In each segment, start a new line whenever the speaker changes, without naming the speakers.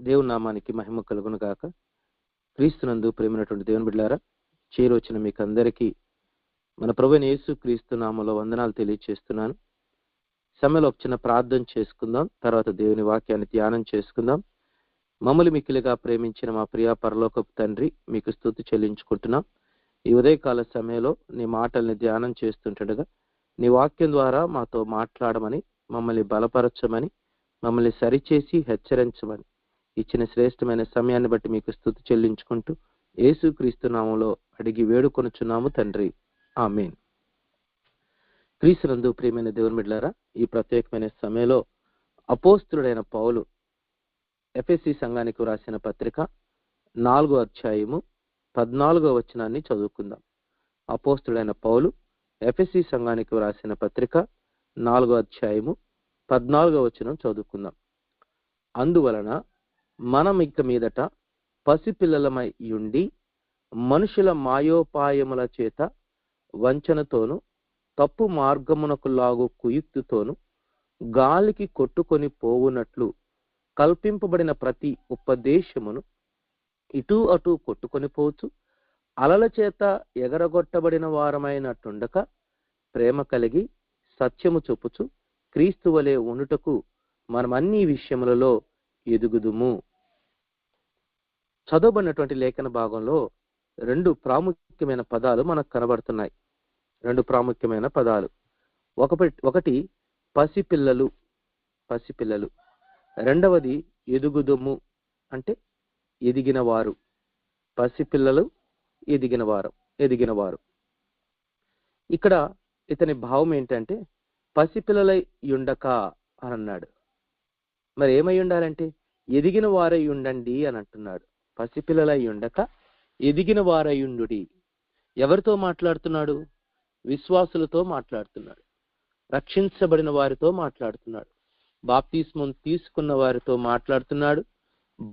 దేవుని నామానికి మహిమ కలుగును గాక. క్రీస్తునందు ప్రేమైనటువంటి దేవుని బిడ్డలారా, చేరొచ్చిన మీకు అందరికీ మన ప్రభువైన యేసు క్రీస్తు నామములో వందనాలు తెలియజేస్తున్నాను. సమయంలో ఒక చిన్న ప్రార్థన చేసుకుందాం, తర్వాత దేవుని వాక్యాన్ని ధ్యానం చేసుకుందాం. మమ్మల్ని మిక్కిలిగా ప్రేమించిన మా ప్రియ పరలోకపు తండ్రి, మీకు స్తుతి చెల్లించుకుంటున్నాం. ఈ ఉదయకాల సమయంలో నీ మాటల్ని ధ్యానం చేస్తుండగా నీ వాక్యం ద్వారా మాతో మాట్లాడమని, మమ్మల్ని బలపరచమని, మమ్మల్ని సరిచేసి హెచ్చరించమని ఇచ్చిన శ్రేష్టమైన సమయాన్ని బట్టి మీకు స్తుతి చెల్లించుకుంటూ యేసుక్రీస్తు నామములో అడిగి వేడుకొనుచున్నాము తండ్రి, ఆమేన్. క్రీస్తునందు ప్రియమైన దేవుని బిడ్డలారా, ఈ ప్రత్యేకమైన సమయంలో అపోస్తులుడైన పౌలు ఎఫెసీ సంఘానికి రాసిన పత్రిక 4వ అధ్యాయము 14వ వచనాన్ని చదువుకుందాం. అపోస్తులుడైన పౌలు ఎఫెసీ సంఘానికి రాసిన పత్రిక 4వ అధ్యాయము 14వ వచనం చదువుకుందాం. అందువలన మనం ఇక మీదట పసిపిల్లలమై ఉండి మనుషుల మాయోపాయముల చేత వంచనతోను తప్పు మార్గమునకు లాగు కుయుక్తితోను గాలికి కొట్టుకొని పోవునట్లు కల్పింపబడిన ప్రతి ఉపదేశమును ఇటు అటు కొట్టుకొని పోవచ్చు, అలల చేత ఎగరగొట్టబడిన వారమైనట్టుండక ప్రేమ కలిగి సత్యము చొప్పుచు క్రీస్తు వలె ఉండుటకు మనం అన్ని విషయములలో ఎదుగుదుము. చదవబడినటువంటి లేఖన భాగంలో రెండు ప్రాముఖ్యమైన పదాలు మనకు కనబడుతున్నాయి. రెండు ప్రాముఖ్యమైన పదాలు. ఒకటి పసిపిల్లలు, పసిపిల్లలు. రెండవది ఎదుగుదుము, అంటే ఎదిగిన వారు. పసిపిల్లలు, ఎదిగినవారు. ఇక్కడ ఇతని భావం ఏంటంటే పసిపిల్లలై ఉండక అని అన్నాడు. మరి ఏమై ఉండాలంటే ఎదిగిన వారై ఉండండి అని అంటున్నాడు. పసిపిల్లలై ఉండక ఎదిగిన వారై ఉండుడి. ఎవరితో మాట్లాడుతున్నాడు? విశ్వాసులతో మాట్లాడుతున్నాడు. రక్షించబడిన వారితో మాట్లాడుతున్నాడు. బాప్తిస్మం తీసుకున్న వారితో మాట్లాడుతున్నాడు.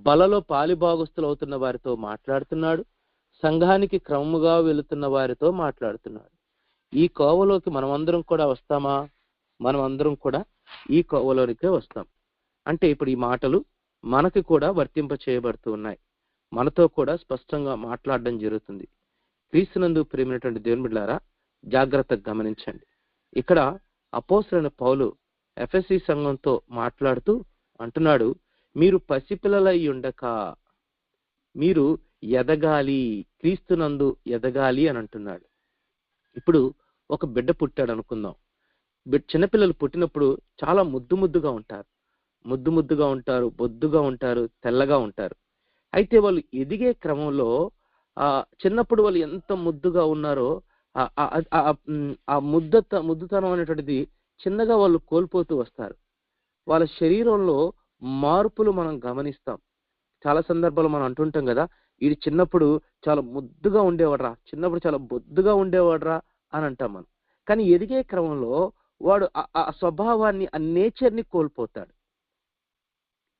బలలో పాలిభాగస్తులు అవుతున్న వారితో మాట్లాడుతున్నాడు. సంఘానికి క్రమముగా వెళుతున్న వారితో మాట్లాడుతున్నాడు. ఈ కోవలోకి మనమందరం కూడా వస్తామా? మనమందరం కూడా ఈ కోవలోనికే వస్తాం. అంటే ఇప్పుడు ఈ మాటలు మనకి కూడా వర్తింప చేయబడుతూ ఉన్నాయి. మనతో కూడా స్పష్టంగా మాట్లాడడం జరుగుతుంది. క్రీస్తునందు ప్రియమైనటువంటి దేవుని బిడ్డలారా, జాగ్రత్తగా గమనించండి. ఇక్కడ అపోస్తలుడైన పౌలు ఎఫెసీ సంఘంతో మాట్లాడుతూ అంటున్నాడు, మీరు పసిపిల్లలై ఉండక మీరు ఎదగాలి, క్రీస్తునందు ఎదగాలి అని అంటున్నాడు. ఇప్పుడు ఒక బిడ్డ పుట్టాడు అనుకుందాం. చిన్నపిల్లలు పుట్టినప్పుడు చాలా ముద్దుగా ఉంటారు, బొద్దుగా ఉంటారు, తెల్లగా ఉంటారు. అయితే వాళ్ళు ఎదిగే క్రమంలో చిన్నప్పుడు వాళ్ళు ఎంత ముద్దుగా ఉన్నారో ఆ ముద్దుతనం అనేటువంటిది చిన్నగా వాళ్ళు కోల్పోతూ వస్తారు. వాళ్ళ శరీరంలో మార్పులు మనం గమనిస్తాం. చాలా సందర్భాలు మనం అంటుంటాం కదా, వీడు చిన్నప్పుడు చాలా ముద్దుగా ఉండేవాడ్రా, చిన్నప్పుడు చాలా బొద్దుగా ఉండేవాడ్రా అని అంటాం మనం. కానీ ఎదిగే క్రమంలో వాడు ఆ స్వభావాన్ని, ఆ నేచర్ని కోల్పోతాడు.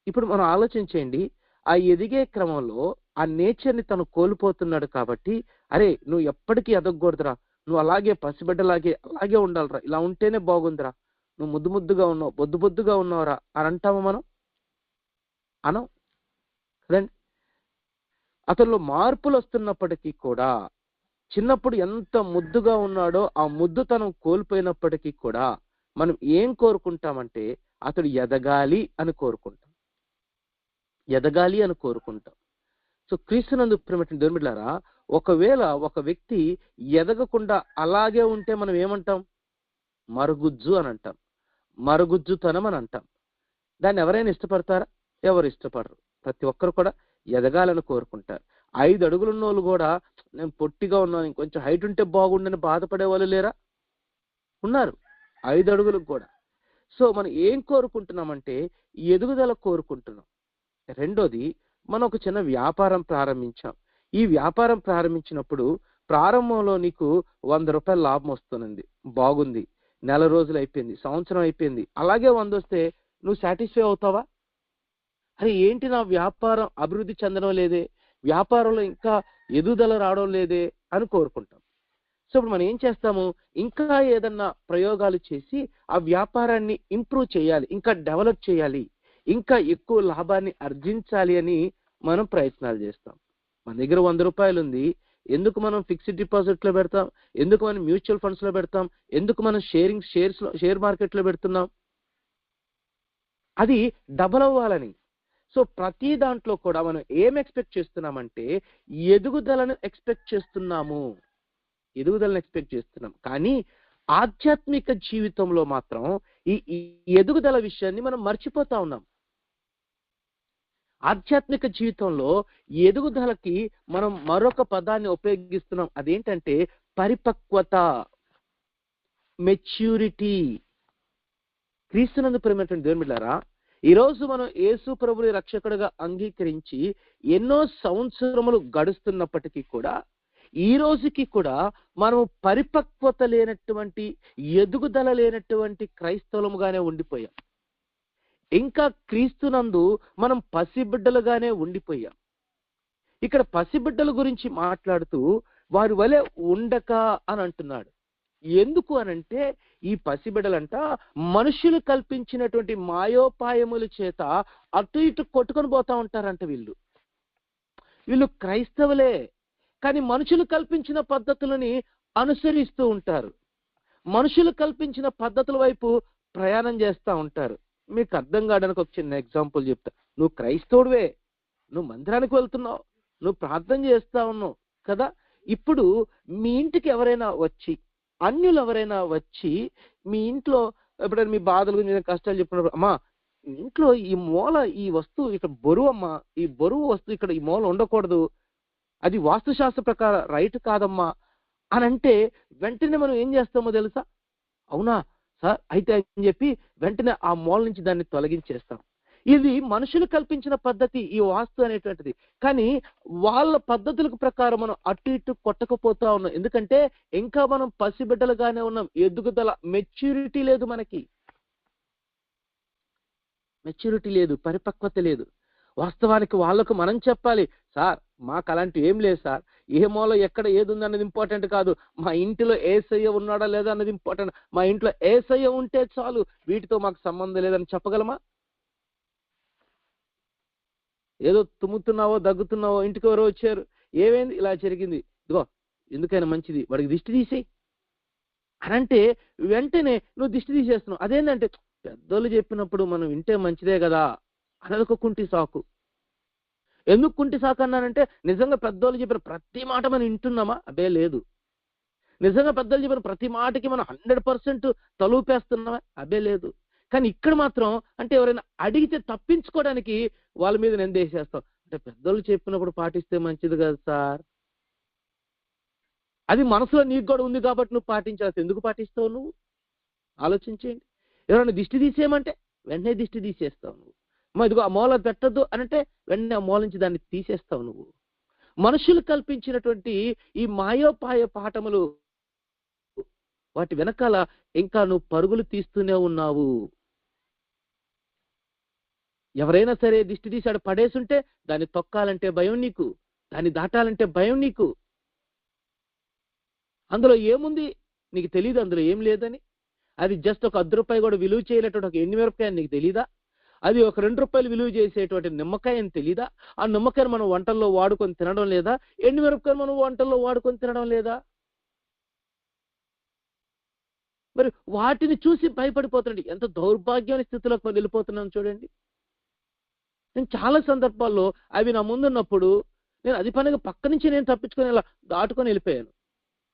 ఇప్పుడు మనం ఆలోచించేయండి, ఆ ఎదిగే క్రమంలో ఆ నేచర్ని తను కోల్పోతున్నాడు కాబట్టి, అరే నువ్వు ఎప్పటికీ ఎదగకూడదురా, నువ్వు అలాగే పసిబిడ్డలాగే అలాగే ఉండాలిరా, ఇలా ఉంటేనే బాగుందిరా, నువ్వు ముద్దుగా ఉన్నావు, బొద్దుగా ఉన్నావురా అని అంటామా మనం? అనం కదండి. అతనిలో మార్పులు వస్తున్నప్పటికీ కూడా, చిన్నప్పుడు ఎంత ముద్దుగా ఉన్నాడో ఆ ముద్దుతనం కోల్పోయినప్పటికీ కూడా మనం ఏం కోరుకుంటామంటే అతడు ఎదగాలి అని కోరుకుంటాం. సో క్రీస్తునందు ప్రియమైన దేవుని బిడ్డలారా, ఒకవేళ ఒక వ్యక్తి ఎదగకుండా అలాగే ఉంటే మనం ఏమంటాం? మరుగుజ్జు అని అంటాం, మరుగుజ్జుతనం అని అంటాం. దాన్ని ఎవరైనా ఇష్టపడతారా? ఎవరు ఇష్టపడరు. ప్రతి ఒక్కరు కూడా ఎదగాలని కోరుకుంటారు. 5 అడుగులున్న వాళ్ళు కూడా నేను పొట్టిగా ఉన్నాను, ఇంకొంచెం హైట్ ఉంటే బాగుండని బాధపడే వాళ్ళు లేరా? ఉన్నారు, 5 అడుగులకు కూడా. సో మనం ఏం కోరుకుంటున్నామంటే ఎదుగుదల కోరుకుంటున్నాం. రెండోది, మనం ఒక చిన్న వ్యాపారం ప్రారంభించాం. ఈ వ్యాపారం ప్రారంభించినప్పుడు ప్రారంభంలో నీకు 100 రూపాయల లాభం వస్తుంది, బాగుంది. నెల రోజులు అయిపోయింది, సంవత్సరం అయిపోయింది, అలాగే 100 వస్తే నువ్వు సాటిస్ఫై అవుతావా? అరే ఏంటి నా వ్యాపారం అభివృద్ధి చెందడం లేదే, వ్యాపారంలో ఇంకా ఎదుగుదల రావడం లేదే అని కోరుకుంటాం. సో ఇప్పుడు మనం ఏం చేస్తాము? ఇంకా ఏదన్నా ప్రయోగాలు చేసి ఆ వ్యాపారాన్ని ఇంప్రూవ్ చేయాలి, ఇంకా డెవలప్ చేయాలి, ఇంకా ఎక్కువ లాభాన్ని ఆర్జించాలి అని మనం ప్రయత్నాలు చేస్తాం. మన దగ్గర 100 రూపాయలు ఉంది, ఎందుకు మనం ఫిక్స్డ్ డిపాజిట్ లో పెడతాం, ఎందుకు మనం మ్యూచువల్ ఫండ్స్ లో పెడతాం, ఎందుకు మనం షేర్ మార్కెట్ లో పెడుతున్నాం? అది డబల్ అవ్వాలని. సో ప్రతి దాంట్లో కూడా మనం ఏం ఎక్స్పెక్ట్ చేస్తున్నామంటే ఎదుగుదలను ఎక్స్పెక్ట్ చేస్తున్నాము, కానీ ఆధ్యాత్మిక జీవితంలో మాత్రం ఈ ఎదుగుదల విషయాన్ని మనం మర్చిపోతా ఉన్నాం. ఆధ్యాత్మిక జీవితంలో ఎదుగుదలకి మనం మరొక పదాన్ని ఉపయోగిస్తున్నాం, అదేంటంటే పరిపక్వత, మెచ్యూరిటీ. క్రీస్తునందు ప్రియమైనటువంటి దేవుని బిడ్డలారా, ఈ రోజు మనం యేసు ప్రభుని రక్షకుడిగా అంగీకరించి ఎన్నో సంవత్సరములు గడుస్తున్నప్పటికీ కూడా ఈ రోజుకి కూడా మనం పరిపక్వత లేనటువంటి, ఎదుగుదల లేనటువంటి క్రైస్తవులముగానే ఉండిపోయాం. ఇంకా క్రీస్తునందు మనం పసిబిడ్డలుగానే ఉండిపోయాం. ఇక్కడ పసిబిడ్డల గురించి మాట్లాడుతూ వారి వలె ఉండక అని అంటున్నాడు. ఎందుకు అనంటే ఈ పసిబిడ్డలంట మనుషులు కల్పించినటువంటి మాయోపాయముల చేత అటు ఇటు కొట్టుకొని పోతా ఉంటారంట. వీళ్ళు క్రైస్తవులే, కానీ మనుషులు కల్పించిన పద్ధతులని అనుసరిస్తూ ఉంటారు, మనుషులు కల్పించిన పద్ధతుల వైపు ప్రయాణం చేస్తూ ఉంటారు. మీకు అర్థం కావడానికి ఒక చిన్న ఎగ్జాంపుల్ చెప్తా. నువ్వు క్రైస్తవుడివే, నువ్వు మందిరానికి వెళ్తున్నావు, నువ్వు ప్రార్థన చేస్తా ఉన్నావు కదా. ఇప్పుడు మీ ఇంటికి ఎవరైనా వచ్చి, అన్యులు ఎవరైనా వచ్చి మీ ఇంట్లో ఎప్పుడైనా మీ బాధల గురించి కష్టాలు చెప్పినప్పుడు, అమ్మా ఇంట్లో ఈ మూల ఈ వస్తువు ఇక్కడ బరువు అమ్మా, ఈ బరువు వస్తువు ఇక్కడ ఈ మూల ఉండకూడదు, అది వాస్తుశాస్త్ర ప్రకారం రైట్ కాదమ్మా అని అంటే వెంటనే మనం ఏం చేస్తామో తెలుసా? అవునా సార్ అయితే అని చెప్పి వెంటనే ఆ మూల నుంచి దాన్ని తొలగించేస్తాం. ఇది మనుషులు కల్పించిన పద్ధతి ఈ వాస్తు అనేటువంటిది. కానీ వాళ్ళ పద్ధతులకు ప్రకారం మనం అటు ఇటు కొట్టకపోతా ఉన్నాం. ఎందుకంటే ఇంకా మనం పసిబిడ్డలుగానే ఉన్నాం. ఎదుగుదల, మెచ్యూరిటీ లేదు, మనకి మెచ్యూరిటీ లేదు, పరిపక్వత లేదు. వాస్తవానికి వాళ్ళకు మనం చెప్పాలి, సార్ మాకు అలాంటివి ఏం లేదు సార్, ఏ మూల ఎక్కడ ఏది ఉంది అన్నది ఇంపార్టెంట్ కాదు, మా ఇంటిలో ఏసయ్య ఉన్నాడా లేదా అన్నది ఇంపార్టెంట్, మా ఇంట్లో ఏసయ్య ఉంటే చాలు, వీటితో మాకు సంబంధం లేదని చెప్పగలమా? ఏదో తుమ్ముతున్నావో దగ్గుతున్నావో, ఇంటికి ఎవరో వచ్చారు, ఏమైంది, ఇలా జరిగింది, ఇదిగో ఎందుకైనా మంచిది వాడికి దిష్టి తీసేయి అనంటే వెంటనే నువ్వు దిష్టి తీసేస్తున్నావు. అదేంటంటే పెద్దోళ్ళు చెప్పినప్పుడు మనం వింటే మంచిదే కదా అనేది ఒక కుంటి సాకు. ఎందుకు కుంటి సాకు అన్నానంటే నిజంగా పెద్దోళ్ళు చెప్పిన ప్రతి మాట మనం వింటున్నామా? అదే లేదు. నిజంగా పెద్దలు చెప్పిన ప్రతి మాటకి మనం 100% తలూపేస్తున్నామా? అదే లేదు. కానీ ఇక్కడ మాత్రం అంటే ఎవరైనా అడిగితే తప్పించుకోవడానికి వాళ్ళ మీద నిందేసేస్తాం. అంటే పెద్దోళ్ళు చెప్పినప్పుడు పాటిస్తే మంచిది కదా సార్, అది మనసులో నీకు కూడా ఉంది కాబట్టి నువ్వు పాటించాల్సి, ఎందుకు పాటిస్తావు నువ్వు? ఆలోచించేయండి. ఎవరైనా దిష్టి తీసేయమంటే వెంటనే దిష్టి తీసేస్తావు నువ్వు. ఇదిగో ఆ మూల పెట్టద్దు అనంటే వెంటనే ఆ మూల నుంచి దాన్ని తీసేస్తావు నువ్వు. మనుషులు కల్పించినటువంటి ఈ మాయోపాయ పాఠములు, వాటి వెనకాల ఇంకా నువ్వు పరుగులు తీస్తూనే ఉన్నావు. ఎవరైనా సరే దిష్టి తీసాడు పడేసుంటే దాన్ని తొక్కాలంటే భయం నీకు, దాన్ని దాటాలంటే భయం నీకు. అందులో ఏముంది నీకు తెలియదు, అందులో ఏం లేదని. అది జస్ట్ ఒక 10 రూపాయలు కూడా విలువ చేయనటువంటి ఒక ఎండుమిరపకాయ నీకు తెలీదా? అది ఒక 2 రూపాయలు విలువ చేసేటువంటి నిమ్మకాయ అని తెలీదా? ఆ నిమ్మకాయను మనం వంటల్లో వాడుకొని తినడం లేదా? ఎండుమిరపకాయను మనం వంటల్లో వాడుకొని తినడం లేదా? మరి వాటిని చూసి భయపడిపోతుండండి. ఎంత దౌర్భాగ్యమైన స్థితిలోకి మనం వెళ్ళిపోతున్నాం చూడండి. నేను చాలా సందర్భాల్లో అవి నా ముందున్నప్పుడు నేను అది పనిగా పక్క నుంచి నేను తప్పించుకొని ఇలా దాటుకొని వెళ్ళిపోయాను.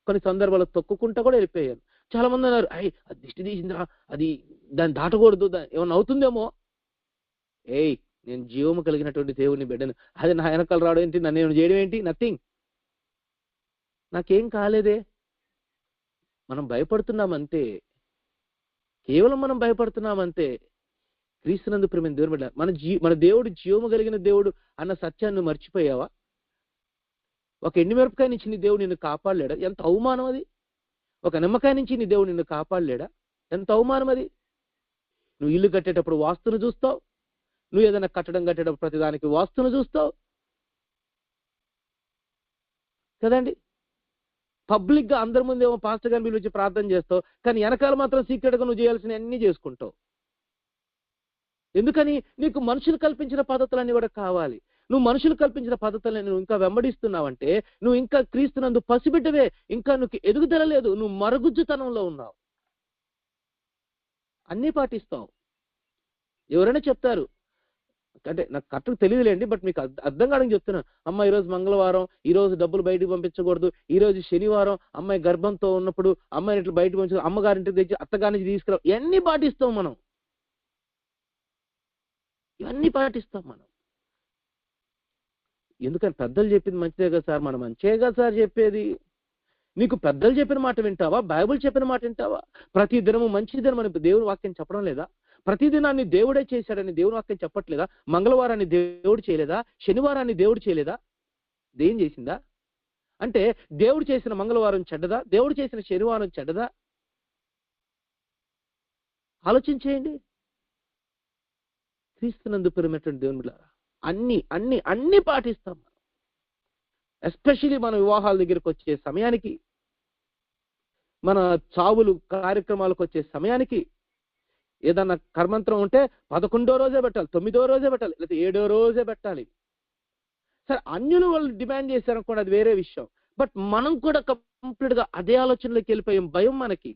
కొన్ని సందర్భాల్లో తొక్కుకుంటా కూడా వెళ్ళిపోయాను. చాలా మంది అన్నారు, అయ్యి అది దిష్టి తీసిందిరా, అది దాన్ని దాటకూడదు, ఏమన్నా అవుతుందేమో. ఏయ్ నేను జీవము కలిగినటువంటి దేవుని బిడ్డను, అది నా వెనకాల రావడం ఏంటి, నన్ను నేను చేయడం ఏంటి? నథింగ్, నాకేం కాలేదే. మనం భయపడుతున్నామంతే, కేవలం మనం భయపడుతున్నామంతే. క్రీస్తునందు ప్రియమైన దేవుని బిడ్డ, మన దేవుడు జీవము కలిగిన దేవుడు అన్న సత్యాన్ని మర్చిపోయావా? ఒక ఎండుమిరపకాయ నుంచి నీ దేవుడు నిన్ను కాపాడలేడా? ఎంత అవమానం అది. ఒక నిమ్మకాయ నుంచి నీ దేవుడు నిన్ను కాపాడలేడా? ఎంత అవమానం అది. నువ్వు ఇల్లు కట్టేటప్పుడు వాస్తును చూస్తావు, నువ్వు ఏదైనా కట్టేటప్పుడు ప్రతిదానికి వాస్తును చూస్తావు కదండి. పబ్లిక్ గా అందరి ముందేమో పాస్టర్ గారిని పిలిచి ప్రార్థన చేస్తావు, కానీ వెనకాల మాత్రం సీక్రెట్ గా నువ్వు చేయాల్సిన అన్ని చేసుకుంటావు. ఎందుకని? నీకు మనుషులు కల్పించిన పద్ధతులన్నీ కూడా కావాలి. నువ్వు మనుషులు కల్పించిన పద్ధతులను నువ్వు ఇంకా వెంబడిస్తున్నావంటే నువ్వు ఇంకా క్రీస్తునందు పసిబిడ్డవే, ఇంకా నువ్వు ఎదుగుదల లేదు, నువ్వు మరుగుజ్జుతనంలో ఉన్నావు. అన్నీ పాటిస్తావు. ఎవరైనా చెప్తారు, అంటే నాకు కరెక్ట్గా తెలియదులేండి, బట్ మీకు అర్థం కావడానికి చెప్తున్నాను. అమ్మ ఈరోజు మంగళవారం, ఈ రోజు డబ్బులు బయటకు పంపించకూడదు, ఈ రోజు శనివారం అమ్మాయి గర్భంతో ఉన్నప్పుడు అమ్మాయిని ఇట్లా బయటకు పంపించు, అమ్మగారింటికి తెచ్చి అత్తగారించి తీసుకురావు. ఇవన్నీ పాటిస్తాం మనం, ఇవన్నీ పాటిస్తాం మనం. ఎందుకని? పెద్దలు చెప్పింది మంచిదే కదా సార్, మనం మంచిదే కదా సార్ చెప్పేది. నీకు పెద్దలు చెప్పిన మాట వింటావా? బైబిల్ చెప్పిన మాట వింటావా? ప్రతి దినము మంచి దినం అని దేవుని వాక్యం చెప్పడం లేదా? ప్రతి దినాన్ని దేవుడే చేశాడని దేవుని వాక్యం చెప్పట్లేదా? మంగళవారాన్ని దేవుడు చేయలేదా? శనివారాన్ని దేవుడు చేయలేదా? దేం చేసిందా? అంటే దేవుడు చేసిన మంగళవారం చెడ్డదా? దేవుడు చేసిన శనివారం చెడ్డదా? ఆలోచించేయండి. క్రీస్తునందు ప్రియమైనటువంటి దేవుని బిడ్డలారా, అన్ని పాటిస్తాం. ఎస్పెషల్లీ మన వివాహాల దగ్గరికి వచ్చే సమయానికి, మన చావులు కార్యక్రమాలకు వచ్చే సమయానికి, ఏదన్నా కర్మంత్రం ఉంటే 11వ రోజే పెట్టాలి, 9వ రోజే పెట్టాలి, లేదా 7వ రోజే పెట్టాలి. సరే, అన్యులు వాళ్ళు డిమాండ్ చేశారనుకోండి, అది వేరే విషయం. బట్ మనం కూడా కంప్లీట్ గా అదే ఆలోచనలోకి వెళ్ళిపోయాం. భయం మనకి.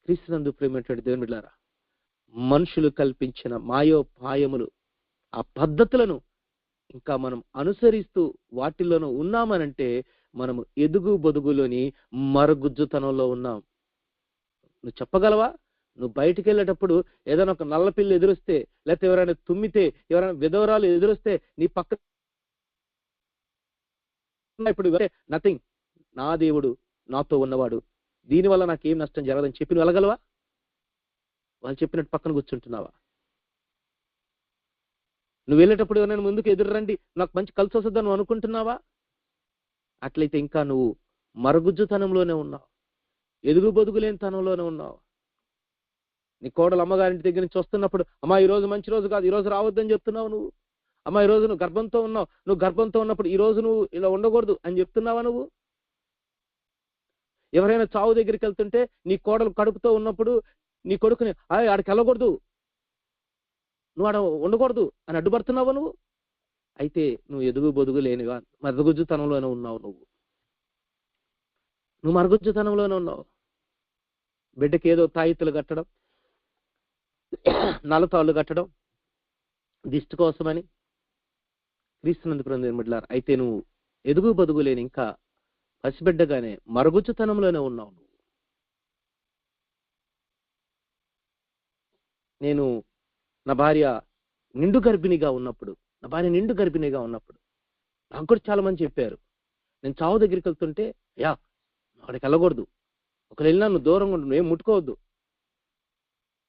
క్రీస్తునందు ప్రియమైనటువంటి దేవుని బిడ్డలారా, మనుషులు కల్పించిన మాయోపాయములు, ఆ పద్ధతులను ఇంకా మనం అనుసరిస్తూ వాటిల్లోనూ ఉన్నామనంటే మనము ఎదుగు బొదుగులోని మరుగుజ్జుతనంలో ఉన్నాం. నువ్వు చెప్పగలవా? నువ్వు బయటికి వెళ్ళేటప్పుడు ఏదైనా ఒక నల్ల పిల్లి ఎదురొస్తే, లేకపోతే ఎవరైనా తుమ్మితే, ఎవరైనా విధవరాలు ఎదురొస్తే నీ పక్క ఇప్పుడు నథింగ్, నా దేవుడు నాతో ఉన్నవాడు, దీనివల్ల నాకేం నష్టం జరగదని చెప్పి నువ్వు వెళ్ళగలవా? వాళ్ళు చెప్పినట్టు పక్కన కూర్చుంటున్నావా? నువ్వు వెళ్ళేటప్పుడు ఎవరైనా ముందుకు ఎదురు రండి, నాకు మంచి కలిసి వస్తుందని నువ్వు అనుకుంటున్నావా? అట్లయితే ఇంకా నువ్వు మరుగుజ్జుతనంలోనే ఉన్నావు, ఎదుగు బొదుగులేని తనంలోనే ఉన్నావు. నీ కోడలు అమ్మగారింటి దగ్గర నుంచి వస్తున్నప్పుడు, అమ్మా ఈ రోజు మంచి రోజు కాదు, ఈ రోజు రావద్దని చెప్తున్నావు నువ్వు. అమ్మా ఈ రోజు నువ్వు గర్భంతో ఉన్నావు, నువ్వు గర్భంతో ఉన్నప్పుడు ఈ రోజు నువ్వు ఇలా ఉండకూడదు అని చెప్తున్నావా నువ్వు? ఎవరైనా చావు దగ్గరికి వెళ్తుంటే నీ కోడలు కడుపుతో ఉన్నప్పుడు నీ కొడుకుని ఆడికి వెళ్ళకూడదు, నువ్వు ఆడ ఉండకూడదు అని అడ్డుపడుతున్నావా నువ్వు? అయితే నువ్వు ఎదుగు బొదుగు లేనివా మరుగుజ్జుతనంలోనే ఉన్నావు. నువ్వు మరుగుజ్జుతనంలోనే ఉన్నావు. బిడ్డకి ఏదో తాయితులు కట్టడం, నల్లతాళ్ళు కట్టడం దిష్టి కోసమని. క్రీస్తునందు ప్రియమైన అయితే నువ్వు ఎదుగు బదుగు లేని ఇంకా పసిబిడ్డగానే మరుగుజ్జుతనంలోనే ఉన్నావు. నేను నా భార్య నిండు గర్భిణిగా ఉన్నప్పుడు నాకు కూడా చాలా మంది చెప్పారు, నేను చావు దగ్గరికి వెళ్తుంటే, యా అక్కడికి వెళ్ళకూడదు, ఒకరు వెళ్ళినా నువ్వు దూరంగా ఉండు, నువ్వేం ముట్టుకోవద్దు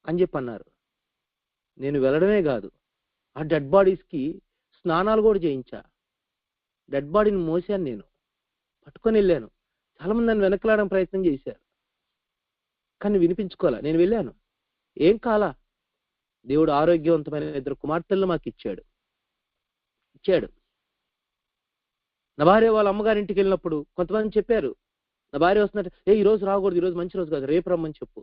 అని చెప్పి అన్నారు. నేను వెళ్ళడమే కాదు, ఆ డెడ్ బాడీస్కి స్నానాలు కూడా చేయించా. డెడ్ బాడీని మోసాను, నేను పట్టుకొని వెళ్ళాను. చాలా మంది నన్ను వెనకలాడడం ప్రయత్నం చేశారు, కానీ వినిపించుకోవాలా. నేను వెళ్ళాను, ఏం కాలా. దేవుడు ఆరోగ్యవంతమైన 2 కుమార్తెలను మాకు ఇచ్చాడు. నా భార్య వాళ్ళ అమ్మగారింటికి వెళ్ళినప్పుడు కొంతమంది చెప్పారు, నా భార్య వస్తున్నట్టు, ఈ రోజు రాకూడదు, ఈ రోజు మంచి రోజు కాదు, రేపు రమ్మని చెప్పు.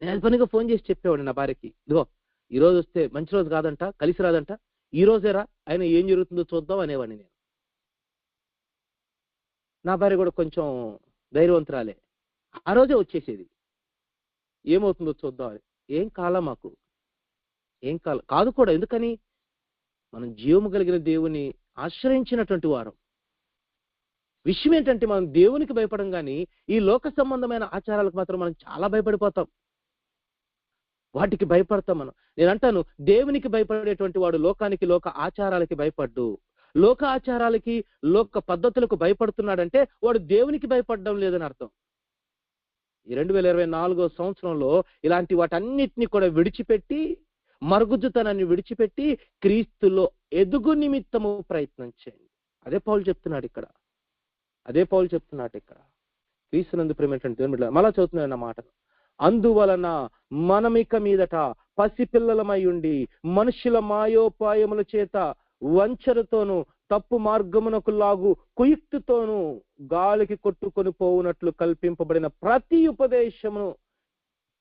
నేను పనిగా ఫోన్ చేసి చెప్పేవాడు నా భార్యకి, ఇదిగో ఈ రోజు వస్తే మంచి రోజు కాదంట, కలిసి రాదంట, ఈ రోజేరా, ఆయన ఏం జరుగుతుందో చూద్దాం అనేవాడిని నేను. నా భార్య కూడా కొంచెం ధైర్యవంతురాలే, ఆ రోజే వచ్చేసేది, ఏమవుతుందో చూద్దాం అని. ఏం కాలా మాకు, ఏం కాదు కూడా. ఎందుకని? మనం జీవము కలిగిన దేవుని ఆశ్రయించినటువంటి వారం. విషయం ఏంటంటే మనం దేవునికి భయపడం కానీ ఈ లోక సంబంధమైన ఆచారాలకు మాత్రం మనం చాలా భయపడిపోతాం, వాటికి భయపడతాం మనం. నేను అంటాను, దేవునికి భయపడేటువంటి వాడు లోకానికి, లోక ఆచారాలకి భయపడ్డు. లోక ఆచారాలకి, లోక పద్ధతులకు భయపడుతున్నాడంటే వాడు దేవునికి భయపడడం లేదని అర్థం. ఈ 2024 సంవత్సరంలో ఇలాంటి వాటన్నిటిని కూడా విడిచిపెట్టి, మరుగుజ్జుతనాన్ని విడిచిపెట్టి క్రీస్తులో ఎదుగు నిమిత్తము ప్రయత్నం చేయండి. అదే పౌలు చెప్తున్నాడు ఇక్కడ. క్రీస్తునందు ప్రియమైనటువంటి దేవుని బిడ్డలారా, మళ్ళా చదువుతున్నాను నా మాట. అందువలన మనమిక మీదట పసిపిల్లలమై ఉండి మనుషుల మాయోపాయముల చేత వంచరతోను తప్పు మార్గమునకు లాగు కుయుక్తితోను గాలికి కొట్టుకొని పోవునట్లు కల్పింపబడిన ప్రతి ఉపదేశమును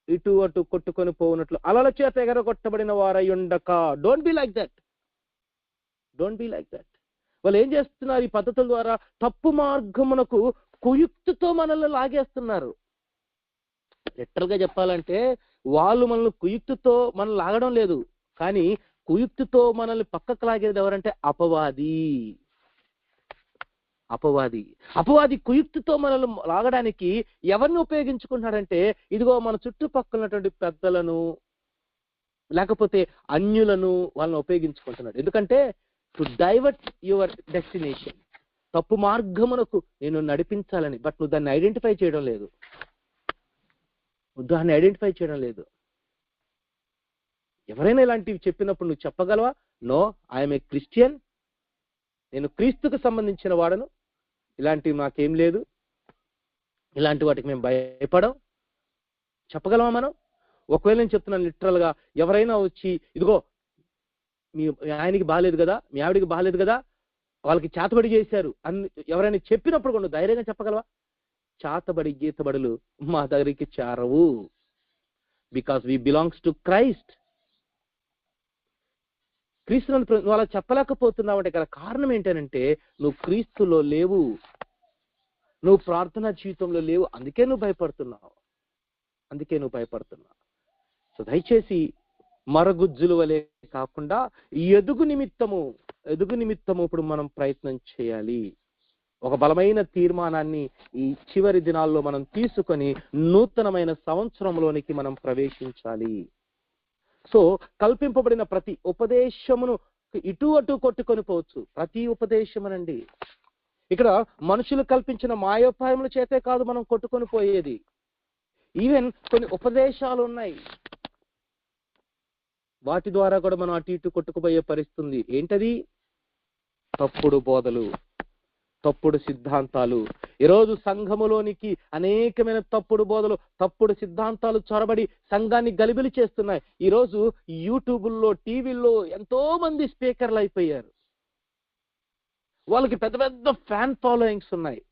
ఇటు అటు కొట్టుకొని పోవునట్లు అలల చేత ఎగరగొట్టబడిన వారై ఉండక. Don't be like that. Don't be like that. వాళ్ళు ఏం చేస్తున్నారు? ఈ పద్ధతుల ద్వారా తప్పు మార్గమునకు కుయుక్తితో మనల్ని లాగేస్తున్నారు. లిటరల్ గా చెప్పాలంటే వాళ్ళు మనల్ని కుయుక్తితో మనల్ని లాగడం లేదు, కానీ కుయుక్తితో మనల్ని పక్కకు లాగేది ఎవరంటే అపవాది. అపవాది అపవాది కుయుక్తితో మనల్ని లాగడానికి ఎవరిని ఉపయోగించుకుంటున్నాడంటే, ఇదిగో మన చుట్టుపక్కల ఉన్నటువంటి పెద్దలను లేకపోతే అన్యులను వాళ్ళని ఉపయోగించుకుంటున్నాడు. ఎందుకంటే టు డైవర్ట్ యువర్ డెస్టినేషన్, తప్పు మార్గమునకు నేను నడిపించాలని. బట్ నువ్వు దాన్ని ఐడెంటిఫై చేయడం లేదు. ఎవరైనా ఇలాంటివి చెప్పినప్పుడు నువ్వు చెప్పగలవా? నో, ఐఎమ్ ఏ క్రిస్టియన్, నేను క్రీస్తుకు సంబంధించిన వాడను, ఇలాంటివి నాకేం లేదు, ఇలాంటి వాటికి మేము భయపడం, చెప్పగలమా మనం? ఒకవేళ నేను చెప్తున్నాను లిటరల్ గా, ఎవరైనా వచ్చి ఇదిగో మీ ఆయనకి బాగాలేదు కదా, మీ ఆవిడికి బాగాలేదు కదా, వాళ్ళకి చేతబడి చేశారు అని ఎవరైనా చెప్పినప్పుడు కూడా ధైర్యంగా చెప్పగలవా? చేతబడి గీతబడులు మా దగ్గరికి చేరవు. Because we belongs to Christ. క్రీస్తును నువ్వు అలా చెప్పలేకపోతున్నావు అంటే గల కారణం ఏంటంటే నువ్వు క్రీస్తులో లేవు, నువ్వు ప్రార్థనా జీవితంలో లేవు. అందుకే నువ్వు భయపడుతున్నావు. సో దయచేసి మరగుజ్జుల వలె కాకుండా ఎదుగు నిమిత్తము ఇప్పుడు మనం ప్రయత్నం చేయాలి. ఒక బలమైన తీర్మానాన్ని ఈ చివరి దినాల్లో మనం తీసుకొని నూతనమైన సంవత్సరంలోనికి మనం ప్రవేశించాలి. సో కల్పింపబడిన ప్రతి ఉపదేశమును ఇటు అటు కొట్టుకొని పోవచ్చు. ప్రతి ఉపదేశమునండి, ఇక్కడ మనుషులు కల్పించిన మాయోపాయముల చేతే కాదు మనం కొట్టుకొని పోయేది. ఈవెన్ కొన్ని ఉపదేశాలు ఉన్నాయి, వాటి ద్వారా కూడా మనం అటు ఇటు కొట్టుకుపోయే పరిస్థితి. ఏంటది? తప్పుడు బోధలు, తప్పుడు సిద్ధాంతాలు. ఈరోజు సంఘములోనికి అనేకమైన తప్పుడు బోధలు, తప్పుడు సిద్ధాంతాలు చొరబడి సంఘాన్ని గలిబిలి చేస్తున్నాయి. ఈరోజు యూట్యూబుల్లో, టీవీల్లో ఎంతో మంది స్పీకర్లు అయిపోయారు. వాళ్ళకి పెద్ద పెద్ద ఫ్యాన్ ఫాలోయింగ్స్ ఉన్నాయి.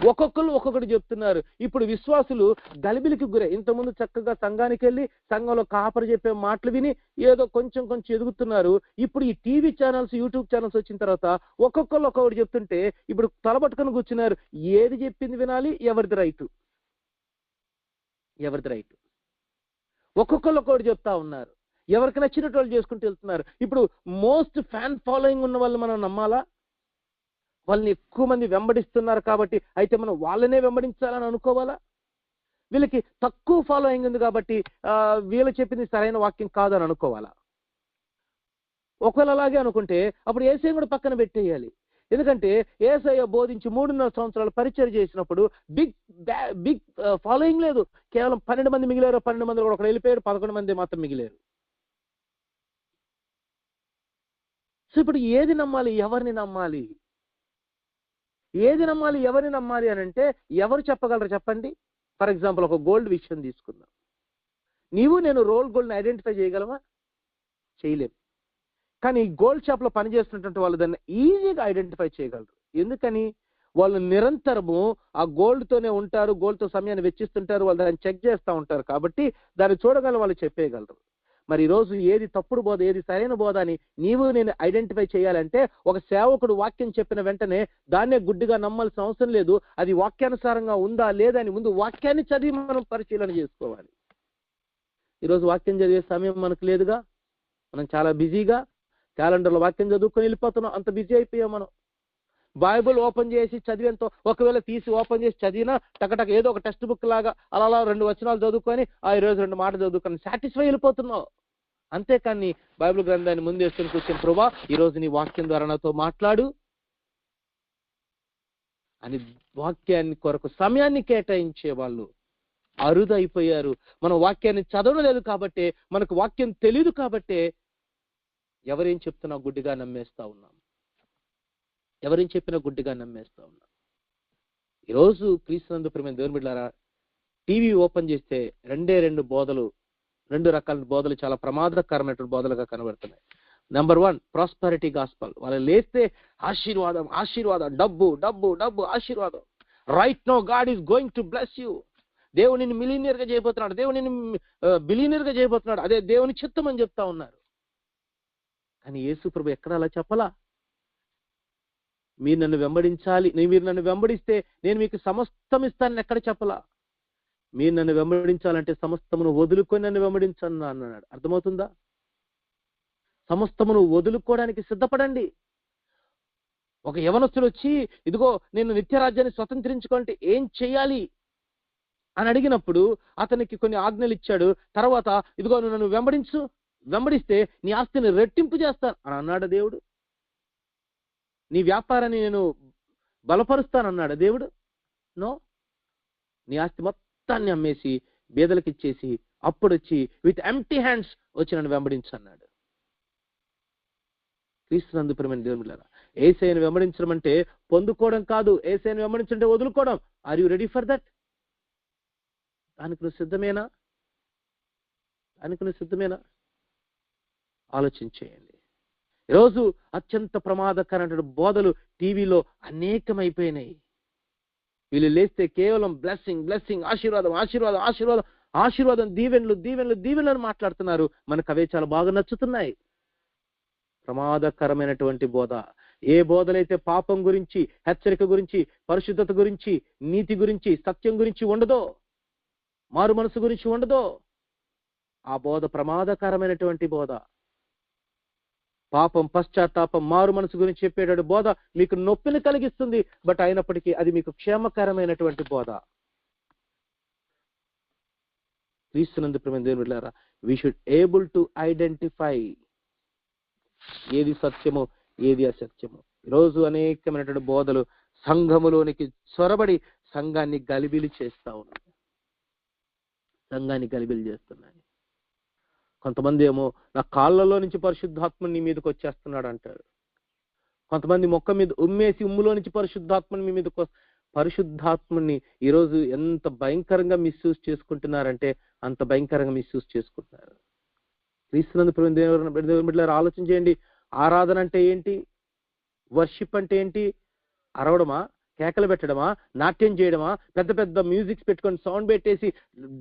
ఒక్కొక్కరు ఒక్కొక్కటి చెప్తున్నారు. ఇప్పుడు విశ్వాసులు గలిబిలికి గురే. ఇంతకుముందు చక్కగా సంఘానికి వెళ్ళి సంఘంలో కాపరి చెప్పే మాటలు విని ఏదో కొంచెం ఎదుగుతున్నారు. ఇప్పుడు ఈ టీవీ ఛానల్స్, యూట్యూబ్ ఛానల్స్ వచ్చిన తర్వాత ఒక్కొక్కరు ఒక్కొక్కటి చెప్తుంటే ఇప్పుడు తలపట్టుకొని కూర్చున్నారు. ఏది చెప్పింది వినాలి? ఎవరిది రైట్? ఒక్కొక్కరు ఒక్కొక్కటి చెప్తా ఉన్నారు. ఎవరికి నచ్చినట్టు వాళ్ళు చేసుకుంటూ వెళ్తున్నారు. ఇప్పుడు మోస్ట్ ఫ్యాన్ ఫాలోయింగ్ ఉన్న వాళ్ళు మనం నమ్మాలా? వాళ్ళని ఎక్కువ మంది వెంబడిస్తున్నారు కాబట్టి అయితే మనం వాళ్ళనే వెంబడించాలని అనుకోవాలా? వీళ్ళకి తక్కువ ఫాలోయింగ్ ఉంది కాబట్టి వీళ్ళు చెప్పింది సరైన వాక్యం కాదని అనుకోవాలా? ఒకవేళ అలాగే అనుకుంటే అప్పుడు యేసయ్య కూడా పక్కన పెట్టేయాలి. ఎందుకంటే యేసయ్య బోధించి 3.5 సంవత్సరాలు పరిచయం చేసినప్పుడు బిగ్ ఫాలోయింగ్ లేదు. కేవలం 12 మంది మిగిలారు. 12 మంది కూడా ఒకరు వెళ్ళిపోయారు, 11 మంది మాత్రం మిగిలారు. సో ఇప్పుడు ఏది నమ్మాలి? ఎవరిని నమ్మాలి అని అంటే ఎవరు చెప్పగలరు చెప్పండి? ఫర్ ఎగ్జాంపుల్ ఒక గోల్డ్ విషయం తీసుకుందాం. నీవు నేను రోల్ గోల్డ్ని ఐడెంటిఫై చేయగలమా? చేయలేము. కానీ గోల్డ్ షాప్ లో పనిచేస్తున్నటువంటి వాళ్ళు దాన్ని ఈజీగా ఐడెంటిఫై చేయగలరు. ఎందుకని? వాళ్ళు నిరంతరము ఆ గోల్డ్ తోనే ఉంటారు, గోల్డ్ తో సమయాన్ని వెచ్చిస్తుంటారు, వాళ్ళు దాన్ని చెక్ చేస్తూ ఉంటారు కాబట్టి దాన్ని చూడగల వాళ్ళు చెప్పేయగలరు. మరి ఈరోజు ఏది తప్పుడు బోధ, ఏది సరైన బోధ అని నీవు నేను ఐడెంటిఫై చేయాలంటే ఒక సేవకుడు వాక్యం చెప్పిన వెంటనే దాన్నే గుడ్డిగా నమ్మాల్సిన అవసరం లేదు. అది వాక్యానుసారంగా ఉందా లేదా అని ముందు వాక్యాన్ని చదివి మనం పరిశీలన చేసుకోవాలి. ఈరోజు వాక్యం చదివే సమయం మనకు లేదుగా. మనం చాలా బిజీగా క్యాలెండర్లో వాక్యం చదువుకొని వెళ్ళిపోతున్నాం. అంత బిజీ అయిపోయాం మనం. బైబుల్ ఓపెన్ చేసి చదివేంతో ఒకవేళ తీసి ఓపెన్ చేసి చదివినా టకటక ఏదో ఒక టెక్స్ట్ బుక్ లాగా అలా 2 వచనాలు చదువుకొని ఈరోజు 2 మాటలు చదువుకొని సాటిస్ఫై వెళ్ళిపోతున్నావు. అంతేకాని బైబిల్ గ్రంథాన్ని ముందేసుకొని కూర్చొని ప్రభువా ఈరోజు నీ వాక్యం ద్వారా నాతో మాట్లాడు అని వాక్యాన్ని కొరకు సమయాన్ని కేటాయించే వాళ్ళు అరుదైపోయారు. మనం వాక్యాన్ని చదవడం లేదు కాబట్టి, మనకు వాక్యం తెలియదు కాబట్టి ఎవరేం చెప్తున్నా గుడ్డిగా నమ్మేస్తా ఉన్నాం. ఎవరేం చెప్పినా గుడ్డిగా నమ్మేస్తా ఉన్నాం. ఈరోజు క్రీస్తునందు ప్రియమైన దేవుని బిడ్డలారా, టీవీ ఓపెన్ చేస్తే 2 బోధలు, 2 రకాల బోధలు చాలా ప్రమాదకరమైనటువంటి బోధలుగా కనబడుతున్నాయి. Number 1 prosperity gospel. వాళ్ళు లేస్తే ఆశీర్వాదం, డబ్బు ఆశీర్వాదం. Right no God is going to bless you. దేవుడు నిన్ను మిలియనియర్ గా చేయబోతున్నాడు, దేవుడు నిన్ను బిలియనియర్ గా చేయబోతున్నాడు, అదే దేవుని చిత్తం అని చెప్తా ఉన్నారు. కానీ యేసు ప్రభు ఎక్కడ అలా చెప్పలా. మీరు నన్ను వెంబడించాలి, మీరు నన్ను వెంబడిస్తే నేను మీకు సమస్తం ఇస్తానని ఎక్కడ చెప్పలా. మీరు నన్ను వెంబడించాలంటే సమస్తమును వదులుకొని నన్ను వెంబడించను అన్నాడు. అర్థమవుతుందా? సమస్తమును వదులుకోవడానికి సిద్ధపడండి. ఒక యవనస్తుడు వచ్చి ఇదిగో నేను నిత్యరాజ్యాన్ని స్వతంత్రించుకోవాలంటే ఏం చేయాలి అని అడిగినప్పుడు అతనికి కొన్ని ఆజ్ఞలు ఇచ్చాడు. తర్వాత ఇదిగో నువ్వు నన్ను వెంబడిస్తే నీ ఆస్తిని రెట్టింపు చేస్తాను అని అన్నాడు దేవుడు. నీ వ్యాపారాన్ని నేను బలపరుస్తానన్నాడు దేవుడు. నో, నీ ఆస్తి మొత్తాన్ని అమ్మేసి బీదలకు ఇచ్చేసి అప్పుడు వచ్చి విత్ ఎంప్టీ హ్యాండ్స్ వచ్చి నన్ను వెంబడించు అన్నాడు. క్రీస్తునందు ప్రియమైన దేవుని బిడ్డలారా, యేసయ్యను వెంబడించడం అంటే పొందుకోవడం కాదు, యేసయ్యను వెంబడించంటే వదులుకోవడం. Are you ready for that? దానికి నువ్వు సిద్ధమేనా? ఆలోచించేయండి. ఈరోజు అత్యంత ప్రమాదకరమైన బోధలు టీవీలో అనేకమైపోయినాయి. వీళ్ళు లేస్తే కేవలం బ్లెస్సింగ్, ఆశీర్వాదం, దీవెనలు అని మాట్లాడుతున్నారు. మనకు అవే చాలా బాగా నచ్చుతున్నాయి. ప్రమాదకరమైనటువంటి బోధ. ఏ బోధలైతే పాపం గురించి, హెచ్చరిక గురించి, పరిశుద్ధత గురించి, నీతి గురించి, సత్యం గురించి ఉండదో, మారు మనసు గురించి ఉండదో, ఆ బోధ ప్రమాదకరమైనటువంటి బోధ. పాపం, పశ్చాత్తాపం, మారు మనసు గురించి చెప్పేటటువంటి బోధ మీకు నొప్పిని కలిగిస్తుంది. బట్ అయినప్పటికీ అది మీకు క్షేమకరమైనటువంటి బోధ. క్రీస్తునందు ప్రియమైన దేవుని బిడ్డలారా, we should able to identify ఏది సత్యమో ఏది అసత్యమో. ఈరోజు అనేకమైనటువంటి బోధలు సంఘములోనికి చొరబడి సంఘాన్ని గలిబిలి చేస్తున్నాయి. కొంతమంది ఏమో నా కాళ్ళలో నుంచి పరిశుద్ధాత్మ నీ మీదకి వచ్చేస్తున్నాడు అంటారు. కొంతమంది మొక్క మీద ఉమ్మేసి ఉమ్ములో నుంచి పరిశుద్ధాత్మని మీ మీదకి పరిశుద్ధాత్మని ఈరోజు ఎంత భయంకరంగా మిస్యూజ్ చేసుకుంటున్నారంటే అంత భయంకరంగా మిస్యూజ్ చేసుకుంటున్నారు. క్రీస్తునందు దేవుని బిడ్డలారా, ఆలోచన చేయండి. ఆరాధన అంటే ఏంటి? వర్షిప్ అంటే ఏంటి? అరవడమా, కేకలు పెట్టడమా, నాట్యం చేయడమా, పెద్ద పెద్ద మ్యూజిక్స్ పెట్టుకొని సౌండ్ పెట్టేసి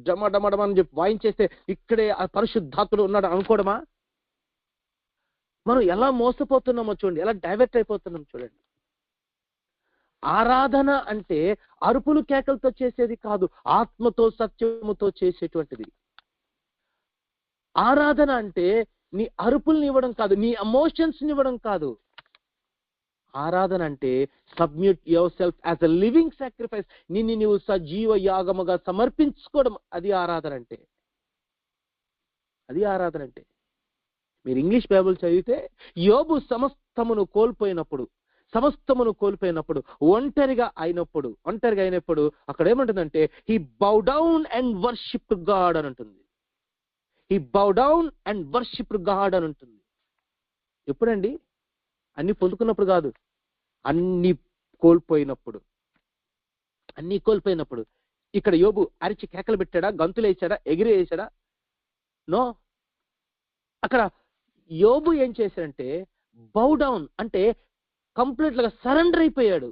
డమడమడమ అని చెప్పి వాయించేస్తే ఇక్కడే ఆ పరిశుద్ధాత్ముడు ఉన్నాడు అనుకోవడమా? మనం ఎలా మోసపోతున్నామో చూడండి, ఎలా డైవర్ట్ అయిపోతున్నాం చూడండి. ఆరాధన అంటే అరుపులు కేకలతో చేసేది కాదు, ఆత్మతో సత్యముతో చేసేటువంటిది. ఆరాధన అంటే నీ అరుపుల్ని ఇవ్వడం కాదు, నీ ఎమోషన్స్ ని ఇవ్వడం కాదు. ఆరాధన అంటే submit your self as a living sacrifice, నిన్ను నీవు సజీవ యాగముగా సమర్పించుకోవడం. అది ఆరాధన అంటే. మీరు ఇంగ్లీష్ బైబిల్ చదివితే యోబు సమస్తమును కోల్పోయినప్పుడు ఒంటరిగా అయినప్పుడు అక్కడ ఏమంటుందంటే he bow down and worship God అని ఉంటుంది. ఎప్పుడండి? అన్ని పొందుకున్నప్పుడు కాదు, అన్ని కోల్పోయినప్పుడు. ఇక్కడ యోబు అరిచి కేకలు పెట్టాడా, గంతులు వేసాడా, ఎగిరి వేసాడా? నో. అక్కడ యోబు ఏం చేశాడంటే బౌ డౌన్ అంటే కంప్లీట్ గా సరెండర్ అయిపోయాడు.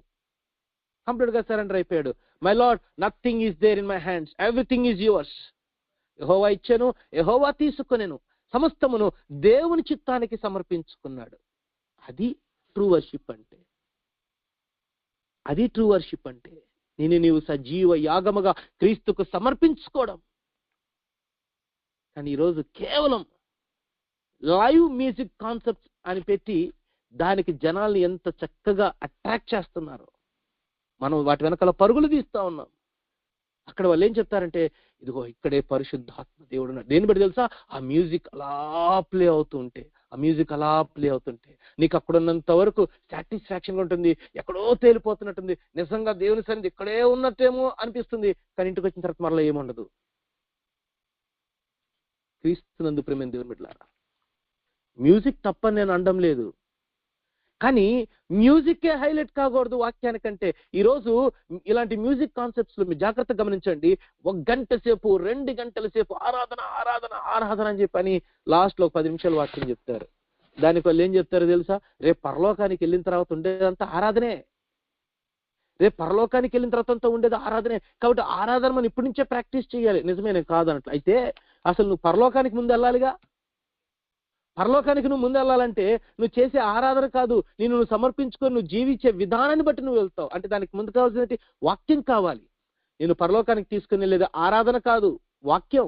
My lord, nothing is there in my hands, everything is yours. యెహోవా ఇచ్చెను, యెహోవా తీసుకొనెను, సమస్తమును దేవుని చిత్తానికి సమర్పించుకున్నాడు. అది ట్రూ వర్షిప్ అంటే. నిన్ను నీవు సజీవ యాగముగా క్రీస్తుకు సమర్పించుకోవడం. కానీ ఈరోజు కేవలం లైవ్ మ్యూజిక్ కాన్సెప్ట్స్ అని పెట్టి దానికి జనాల్ని ఎంత చక్కగా అట్రాక్ట్ చేస్తున్నారు. మనం వాటి వెనకాల పరుగులు తీస్తా ఉన్నాం. అక్కడ వాళ్ళు ఏం చెప్తారంటే ఇదిగో ఇక్కడే పరిశుద్ధాత్మ దేవుడు ఉన్నాడు. దేని బట్టి తెలుసా? ఆ మ్యూజిక్ అలా ప్లే అవుతుంటే నీకు అక్కడ ఉన్నంత వరకు సాటిస్ఫాక్షన్ ఉంటుంది, ఎక్కడో తేలిపోతున్నట్టుంది, నిజంగా దేవుని సన్నిధి ఇక్కడే ఉన్నట్టేమో అనిపిస్తుంది. కానీ ఇంటికి వచ్చిన తర్వాత మరలా ఏముండదు. క్రీస్తునందు ప్రియమైన దేవుని బిడ్డలారా, మ్యూజిక్ తప్పని నేను అనడం లేదు, కానీ మ్యూజిక్కే హైలైట్ కాకూడదు వాక్యానికంటే. ఈరోజు ఇలాంటి మ్యూజిక్ కాన్సెప్ట్స్ లో మీరు జాగ్రత్తగా గమనించండి. 1 గంట సేపు 2 గంటల సేపు ఆరాధన అని చెప్పని లాస్ట్ లో 10 నిమిషాలు వాక్యం చెప్తారు. దానికి వాళ్ళు ఏం చెప్తారో తెలుసా? రేపు పరలోకానికి వెళ్ళిన తర్వాత ఉండేదంతా ఆరాధనే. రేపు పరలోకానికి వెళ్ళిన తర్వాత ఉండేది ఆరాధనే. కాబట్టి ఆరాధన మనం ఇప్పటి నుంచే ప్రాక్టీస్ చేయాలి. నిజమే, నేను కాదనట్లు. అయితే అసలు నువ్వు పరలోకానికి ముందు వెళ్ళాలిగా. పరలోకానికి నువ్వు ముందు వెళ్ళాలంటే నువ్వు చేసే ఆరాధన కాదు, నువ్వు సమర్పించుకొని నువ్వు జీవించే విధానాన్ని బట్టి నువ్వు వెళ్తావు. అంటే దానికి ముందు కావాల్సిన వాక్యం కావాలి. నేను పరలోకానికి తీసుకుని వెళ్ళేది ఆరాధన కాదు, వాక్యం.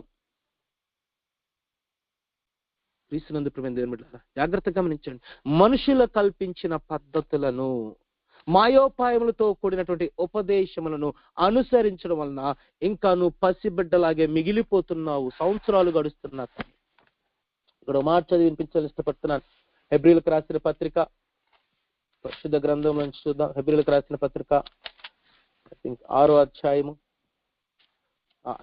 క్రీస్తునందు ప్రియమైన దేవుని బిడ్డలారా, జాగ్రత్తగా గమనించండి. మనుషులు కల్పించిన పద్ధతులను, మాయోపాయములతో కూడినటువంటి ఉపదేశములను అనుసరించడం వలన ఇంకా నువ్వు పసిబిడ్డలాగే మిగిలిపోతున్నావు. సంవత్సరాలు గడుస్తున్నా. ఇక్కడ మాట చదివి వినిపించాలని ఇష్టపడుతున్నాను. హెబ్రీలకు రాసిన పత్రిక, పరిశుద్ధ గ్రంథం నుంచి చూద్దాం. హెబ్రీలకు రాసిన పత్రిక 6వ అధ్యాయము,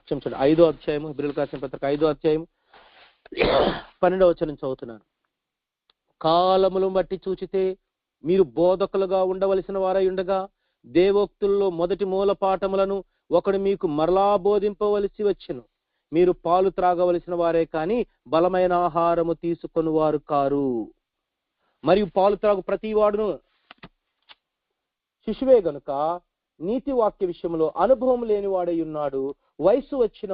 క్షమించండి 5వ అధ్యాయము. హెబ్రీలకు రాసిన పత్రిక 5వ అధ్యాయము 12వ వచనం చదువుతున్నాను. కాలములు బట్టి చూచితే మీరు బోధకులుగా ఉండవలసిన వారై ఉండగా దేవోక్తుల్లో మొదటి మూల పాఠములను ఒకడు మీకు మరలా బోధింపవలసి వచ్చెను. మీరు పాలు త్రాగవలసిన వారే కానీ బలమైన ఆహారము తీసుకొని వారు కారు. మరియు పాలు త్రాగు ప్రతి వాడును శిశువే గనుక నీతి వాక్య విషయంలో అనుభవం లేని వాడై ఉన్నాడు. వయసు వచ్చిన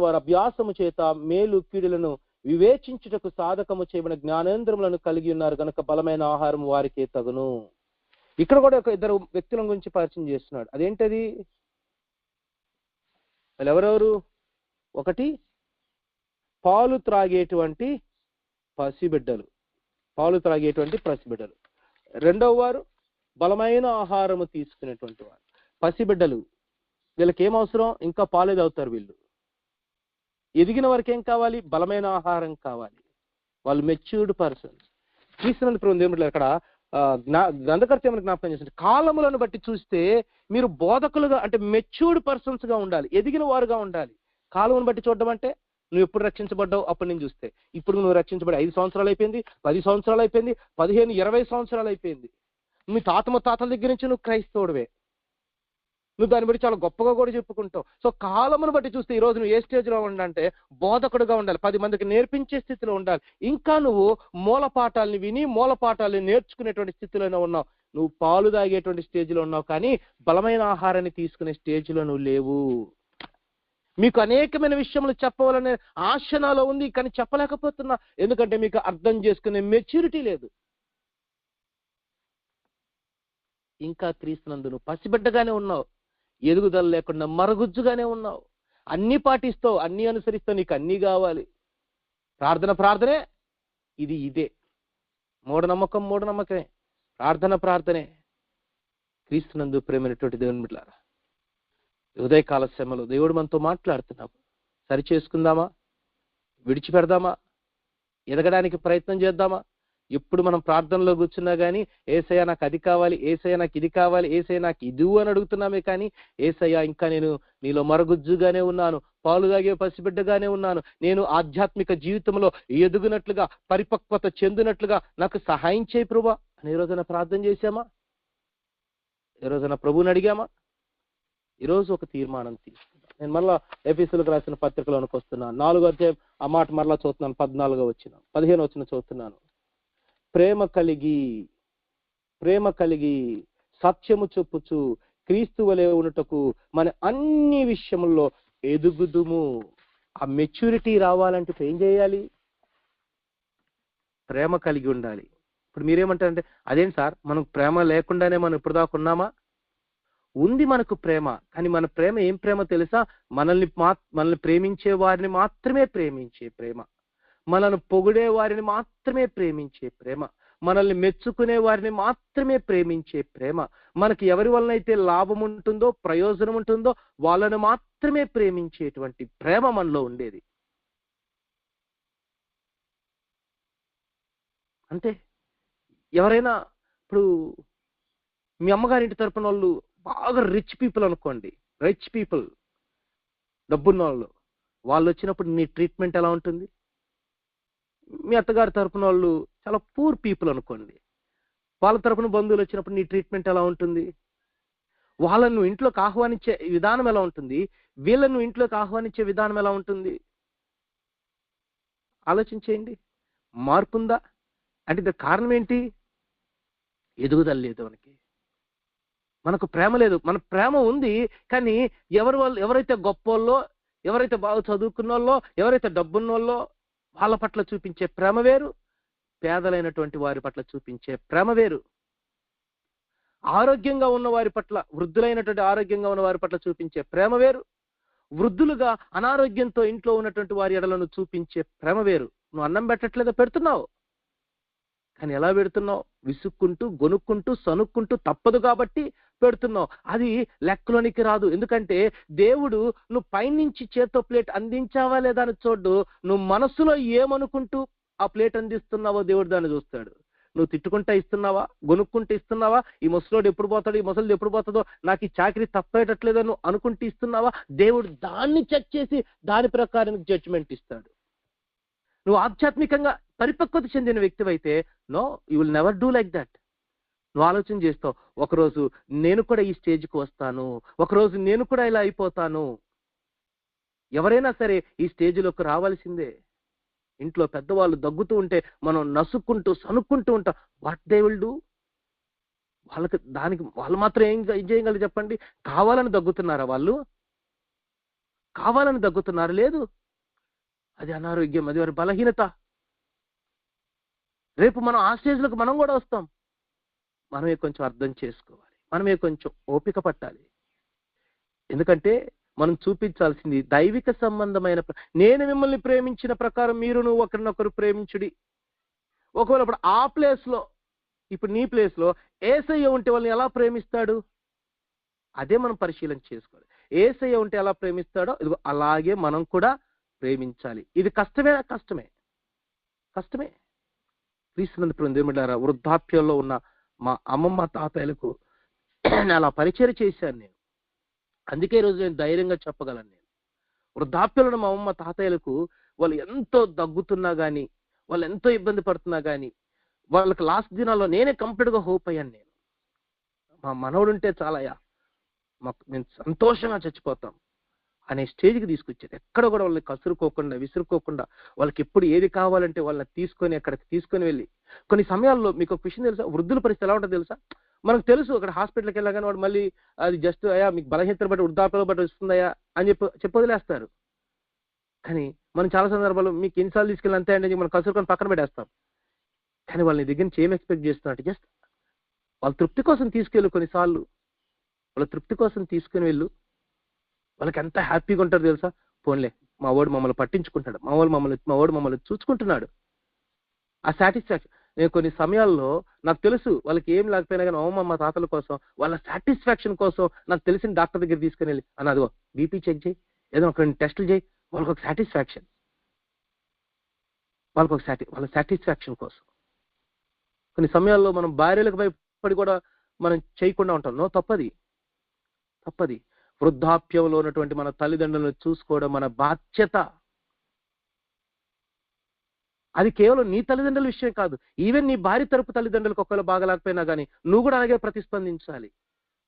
వారు అభ్యాసము చేత మేలు కీడులను వివేచించుటకు సాధకము చేయబడిన జ్ఞానేంద్రములను కలిగి ఉన్నారు గనుక బలమైన ఆహారం వారికే తగును. ఇక్కడ కూడా ఒక ఇద్దరు వ్యక్తుల గురించి పరిచయం చేస్తున్నాడు. అదేంటది? వాళ్ళు ఎవరెవరు? ఒకటి పాలు త్రాగేటువంటి పసిబిడ్డలు. రెండవ వారు బలమైన ఆహారము తీసుకునేటువంటి వారు. పసిబిడ్డలు, వీళ్ళకి ఏం అవసరం? ఇంకా పాలే తాగుతారు వీళ్ళు. ఎదిగిన వారికి ఏం కావాలి? బలమైన ఆహారం కావాలి. వాళ్ళు మెచ్యూర్డ్ పర్సన్స్. క్రీస్తునందు ప్రియమైన దేవుని బిడ్డలారా, అక్కడ గ్రంథకర్త ఏమని జ్ఞాపకం చేస్తుంది? కాలములను బట్టి చూస్తే మీరు బోధకులుగా, అంటే మెచ్యూర్డ్ పర్సన్స్ గా ఉండాలి, ఎదిగిన వారుగా ఉండాలి. కాలమును బట్టి చూడడం అంటే నువ్వు ఎప్పుడు రక్షించబడ్డావు అప్పటి నుంచి చూస్తే ఇప్పుడు నువ్వు రక్షించబడి 5 సంవత్సరాలు అయిపోయింది, 10 సంవత్సరాలు అయిపోయింది, 15, 20 సంవత్సరాలు అయిపోయింది. మీ తాతల దగ్గర నుంచి నువ్వు క్రైస్తవుడివే. నువ్వు దాన్ని బట్టి చాలా గొప్పగా కూడా చెప్పుకుంటావు. సో కాలమును బట్టి చూస్తే ఈ రోజు నువ్వు ఏ స్టేజ్లో ఉండాలంటే బోధకుడుగా ఉండాలి, 10 మందికి నేర్పించే స్థితిలో ఉండాలి. ఇంకా నువ్వు మూలపాఠాలని విని మూలపాఠాలని నేర్చుకునేటువంటి స్థితిలోనే ఉన్నావు. నువ్వు పాలు తాగేటువంటి స్టేజ్లో ఉన్నావు, కానీ బలమైన ఆహారాన్ని తీసుకునే స్టేజ్లో నువ్వు లేవు. మీకు అనేకమైన విషయములు చెప్పవాలనే ఆశ నాలో ఉంది, కానీ చెప్పలేకపోతున్నా. ఎందుకంటే మీకు అర్థం చేసుకునే మెచ్యూరిటీ లేదు. ఇంకా క్రీస్తునందు నువ్వు పసిబిడ్డగానే ఉన్నావు, ఎదుగుదల లేకుండా మరుగుజ్జుగానే ఉన్నావు. అన్ని పాటిస్తావు, అన్ని అనుసరిస్తావు, నీకు అన్ని కావాలి. ప్రార్థనే ఇదే. మూఢనమ్మకమే. ప్రార్థనే. క్రీస్తునందు ప్రేమైనటువంటి దేవుని బిడ్డలారా, ఉదయకాల శ్రమలో దేవుడు మనతో మాట్లాడుతున్నాము. సరి చేసుకుందామా? విడిచిపెడదామా? ఎదగడానికి ప్రయత్నం చేద్దామా? ఎప్పుడు మనం ప్రార్థనలో కూర్చున్నా కానీ ఏసయ్య నాకు అది కావాలి, ఏసయ్య నాకు ఇది కావాలి, ఏసయ్య నాకు ఇది అని అడుగుతున్నామే కానీ ఏసయ్య ఇంకా నేను నీలో మరుగుజ్జుగానే ఉన్నాను, పాలు తాగే పసిబిడ్డగానే ఉన్నాను, నేను ఆధ్యాత్మిక జీవితంలో ఎదుగునట్లుగా పరిపక్వత చెందినట్లుగా నాకు సహాయం చేయి ప్రభువా అని ఈ రోజున ప్రార్థన చేశామా? ఈ రోజున ప్రభువుని అడిగామా? ఈరోజు ఒక తీర్మానం తీసుకుందాం. నేను మళ్ళా ఎఫెసీయులకు రాసిన పత్రికలోనికి వస్తున్నాను. 4వ అధ్యాయం ఆ మాట మరలా చదువుతున్నాను. 14వ వచనం 15వ వచనం చదువుతున్నాను. ప్రేమ కలిగి సత్యము చెప్పుచు క్రీస్తు వలె ఉన్నటకు మన అన్ని విషయముల్లో ఎదుగుదుము. ఆ మెచ్యూరిటీ రావాలంటే ఏం చేయాలి? ప్రేమ కలిగి ఉండాలి. ఇప్పుడు మీరేమంటారంటే అదేంటి సార్, మనం ప్రేమ లేకుండానే మనం ఇప్పుడు దాకా ఉన్నామా? ఉంది మనకు ప్రేమ, కానీ మన ప్రేమ ఏం ప్రేమ తెలుసా? మనల్ని ప్రేమించే వారిని మాత్రమే ప్రేమించే ప్రేమ, మనల్ని పొగిడే వారిని మాత్రమే ప్రేమించే ప్రేమ, మనల్ని మెచ్చుకునే వారిని మాత్రమే ప్రేమించే ప్రేమ, మనకి ఎవరి వలన అయితే లాభం ఉంటుందో ప్రయోజనం ఉంటుందో వాళ్ళని మాత్రమే ప్రేమించేటువంటి ప్రేమ మనలో ఉండేది. అంతే. ఎవరైనా ఇప్పుడు మీ అమ్మగారింటి తరపున వాళ్ళు బాగా రిచ్ పీపుల్ అనుకోండి, రిచ్ పీపుల్, డబ్బున్న వాళ్ళు వచ్చినప్పుడు నీ ట్రీట్మెంట్ ఎలా ఉంటుంది? మీ అత్తగారి తరపున వాళ్ళు చాలా పూర్ పీపుల్ అనుకోండి, వాళ్ళ తరపున బంధువులు వచ్చినప్పుడు నీ ట్రీట్మెంట్ ఎలా ఉంటుంది? వాళ్ళను ఇంట్లోకి ఆహ్వానించే విధానం ఎలా ఉంటుంది? వీళ్ళను ఇంట్లోకి ఆహ్వానించే విధానం ఎలా ఉంటుంది? ఆలోచించేయండి. మార్పు ఉందా? అంటే దానికి కారణం ఏంటి? ఎదుగుదల లేదు మనకు ప్రేమ లేదు. మన ప్రేమ ఉంది, కానీ ఎవరైతే గొప్పోళ్ళో, ఎవరైతే బాగా చదువుకున్నోళ్ళో, ఎవరైతే డబ్బున్నోళ్ళో వాళ్ళ పట్ల చూపించే ప్రేమ వేరు, పేదలైనటువంటి వారి పట్ల చూపించే ప్రేమ వేరు. ఆరోగ్యంగా ఉన్న వారి పట్ల, వృద్ధులైనటువంటి ఆరోగ్యంగా ఉన్న వారి పట్ల చూపించే ప్రేమ వేరు, వృద్ధులుగా అనారోగ్యంతో ఇంట్లో ఉన్నటువంటి వారి ఎడలను చూపించే ప్రేమ వేరు. నువ్వు అన్నం పెట్టట్లేదో, పెడుతున్నావు, కానీ ఎలా పెడుతున్నావు? విసుక్కుంటూ, గొనుక్కుంటూ, సనుక్కుంటూ, తప్పదు కాబట్టి పెడుతున్నావు. అది లెక్కలోనికి రాదు. ఎందుకంటే దేవుడు నువ్వు పైనుంచి చేత్తో ప్లేట్ అందించావా లేదా అని చూడు, నువ్వు మనసులో ఏమనుకుంటూ ఆ ప్లేట్ అందిస్తున్నావో దేవుడు దాన్ని చూస్తాడు. నువ్వు తిట్టుకుంటా ఇస్తున్నావా, గొనుక్కుంటూ ఇస్తున్నావా, ఈ ముసలోడు ఎప్పుడు పోతాడు, ఈ ముసలిది ఎప్పుడు పోతుందో, నాకు ఈ చాకరీ తప్పేటట్లేదో నువ్వు అనుకుంటూ ఇస్తున్నావా, దేవుడు దాన్ని చెక్ చేసి దాని ప్రకారం జడ్జిమెంట్ ఇస్తాడు. నువ్వు ఆధ్యాత్మికంగా పరిపక్వత చెందిన వ్యక్తివైతే no, you will never do like that. నువ్వు ఆలోచన చేస్తావు, ఒకరోజు నేను కూడా ఈ స్టేజ్కి వస్తాను, ఒకరోజు నేను కూడా ఇలా అయిపోతాను. ఎవరైనా సరే ఈ స్టేజ్లోకి రావాల్సిందే. ఇంట్లో పెద్దవాళ్ళు దగ్గుతూ ఉంటే మనం నసుక్కుంటూ, సనుక్కుంటూ ఉంటాం. What they will do? దానికి వాళ్ళు మాత్రం ఏం చేయగలరు చెప్పండి? కావాలని దగ్గుతున్నారా వాళ్ళు? కావాలని దగ్గుతున్నారు? లేదు. అది అనారోగ్యం, అది వారి బలహీనత. రేపు మనం ఆ స్టేజ్లకు మనం కూడా వస్తాం. మనమే కొంచెం అర్థం చేసుకోవాలి, మనమే కొంచెం ఓపిక పట్టాలి. ఎందుకంటే మనం చూపించాల్సింది దైవిక సంబంధమైన, నేను మిమ్మల్ని ప్రేమించిన ప్రకారం మీరును ఒకరినొకరు ప్రేమించుడి. ఒకవేళ ఇప్పుడు ఆ ప్లేస్లో, ఇప్పుడు నీ ప్లేస్లో యేసయ్య ఉంటే వాళ్ళని ఎలా ప్రేమిస్తాడు? అదే మనం పరిశీలన చేసుకోవాలి. యేసయ్య ఉంటే ఎలా ప్రేమిస్తాడో ఇదిగో అలాగే మనం కూడా ప్రేమించాలి. ఇది కష్టమే. క్రీస్తునందు దేవులారా, వృద్ధాప్యంలో ఉన్న మా అమ్మమ్మ తాతయ్యలకు అలా పరిచయం చేశాను నేను. అందుకే ఈరోజు నేను ధైర్యంగా చెప్పగలను. నేను వృద్ధాప్యంలో ఉన్న మా అమ్మమ్మ తాతయ్యలకు వాళ్ళు ఎంతో దగ్గుతున్నా కానీ, వాళ్ళు ఎంతో ఇబ్బంది పడుతున్నా కానీ, వాళ్ళకి లాస్ట్ దినాల్లో నేనే కంప్లీట్గా హోప్ అయ్యాను. నేను మా మనవడుంటే చాలయ్యా, నేను సంతోషంగా చచ్చిపోతాం అనే స్టేజ్కి తీసుకొచ్చారు. ఎక్కడ కూడా వాళ్ళని కసురుకోకుండా, విసురుకోకుండా, వాళ్ళకి ఎప్పుడు ఏది కావాలంటే వాళ్ళని తీసుకొని అక్కడికి తీసుకొని వెళ్ళి, కొన్ని సమయాల్లో మీకు ఒక విషయం తెలుసా, వృద్ధుల పరిస్థితి ఎలా ఉంటుందో తెలుసా? మనకు తెలుసు అక్కడ హాస్పిటల్కి వెళ్ళగానే వాడు మళ్ళీ అది జస్ట్ అయ్యా మీకు బలహీనతను బట్టి, వృద్ధాప్యంలో బట్టి వస్తుందయ్యా అని చెప్పి వదిలేస్తారు. కానీ మనం చాలా సందర్భాల్లో మీకు ఎన్నిసార్లు తీసుకెళ్ళి అంతే అంటే మనం కసురుకొని పక్కన పెట్టేస్తాం. కానీ వాళ్ళని దగ్గర నుంచి ఏం ఎక్స్పెక్ట్ చేస్తున్నట్టు, జస్ట్ వాళ్ళ తృప్తి కోసం తీసుకెళ్ళు. కొన్నిసార్లు వాళ్ళ తృప్తి కోసం తీసుకుని వెళ్ళు. వాళ్ళకి ఎంత హ్యాపీగా ఉంటారు తెలుసా? పోన్లే, మా వాడు మమ్మల్ని పట్టించుకుంటాడు, మా వాడు మమ్మల్ని చూసుకుంటున్నాడు. ఆ సాటిస్ఫాక్షన్. నేను కొన్ని సమయాల్లో నాకు తెలుసు వాళ్ళకి ఏం లేకపోయినా కానీ మా తాతల కోసం, వాళ్ళ సాటిస్ఫాక్షన్ కోసం నాకు తెలిసిన డాక్టర్ దగ్గర తీసుకుని వెళ్ళి అదిగో బీపీ చెక్ చేయి, ఏదో ఒక 2 టెస్టులు చేయి, వాళ్ళకి ఒక సాటిస్ఫాక్షన్, వాళ్ళ సాటిస్ఫాక్షన్ కోసం. కొన్ని సమయాల్లో మనం భార్యలకు భయపడి కూడా మనం చేయకుండా ఉంటాం. నో, తప్పది. వృద్ధాప్యంలో ఉన్నటువంటి మన తల్లిదండ్రులను చూసుకోవడం మన బాధ్యత. అది కేవలం నీ తల్లిదండ్రుల విషయం కాదు, ఈవెన్ నీ భార్య తరపు తల్లిదండ్రులకు ఒకవేళ బాగలేకపోయినా కానీ నువ్వు కూడా అలాగే ప్రతిస్పందించాలి.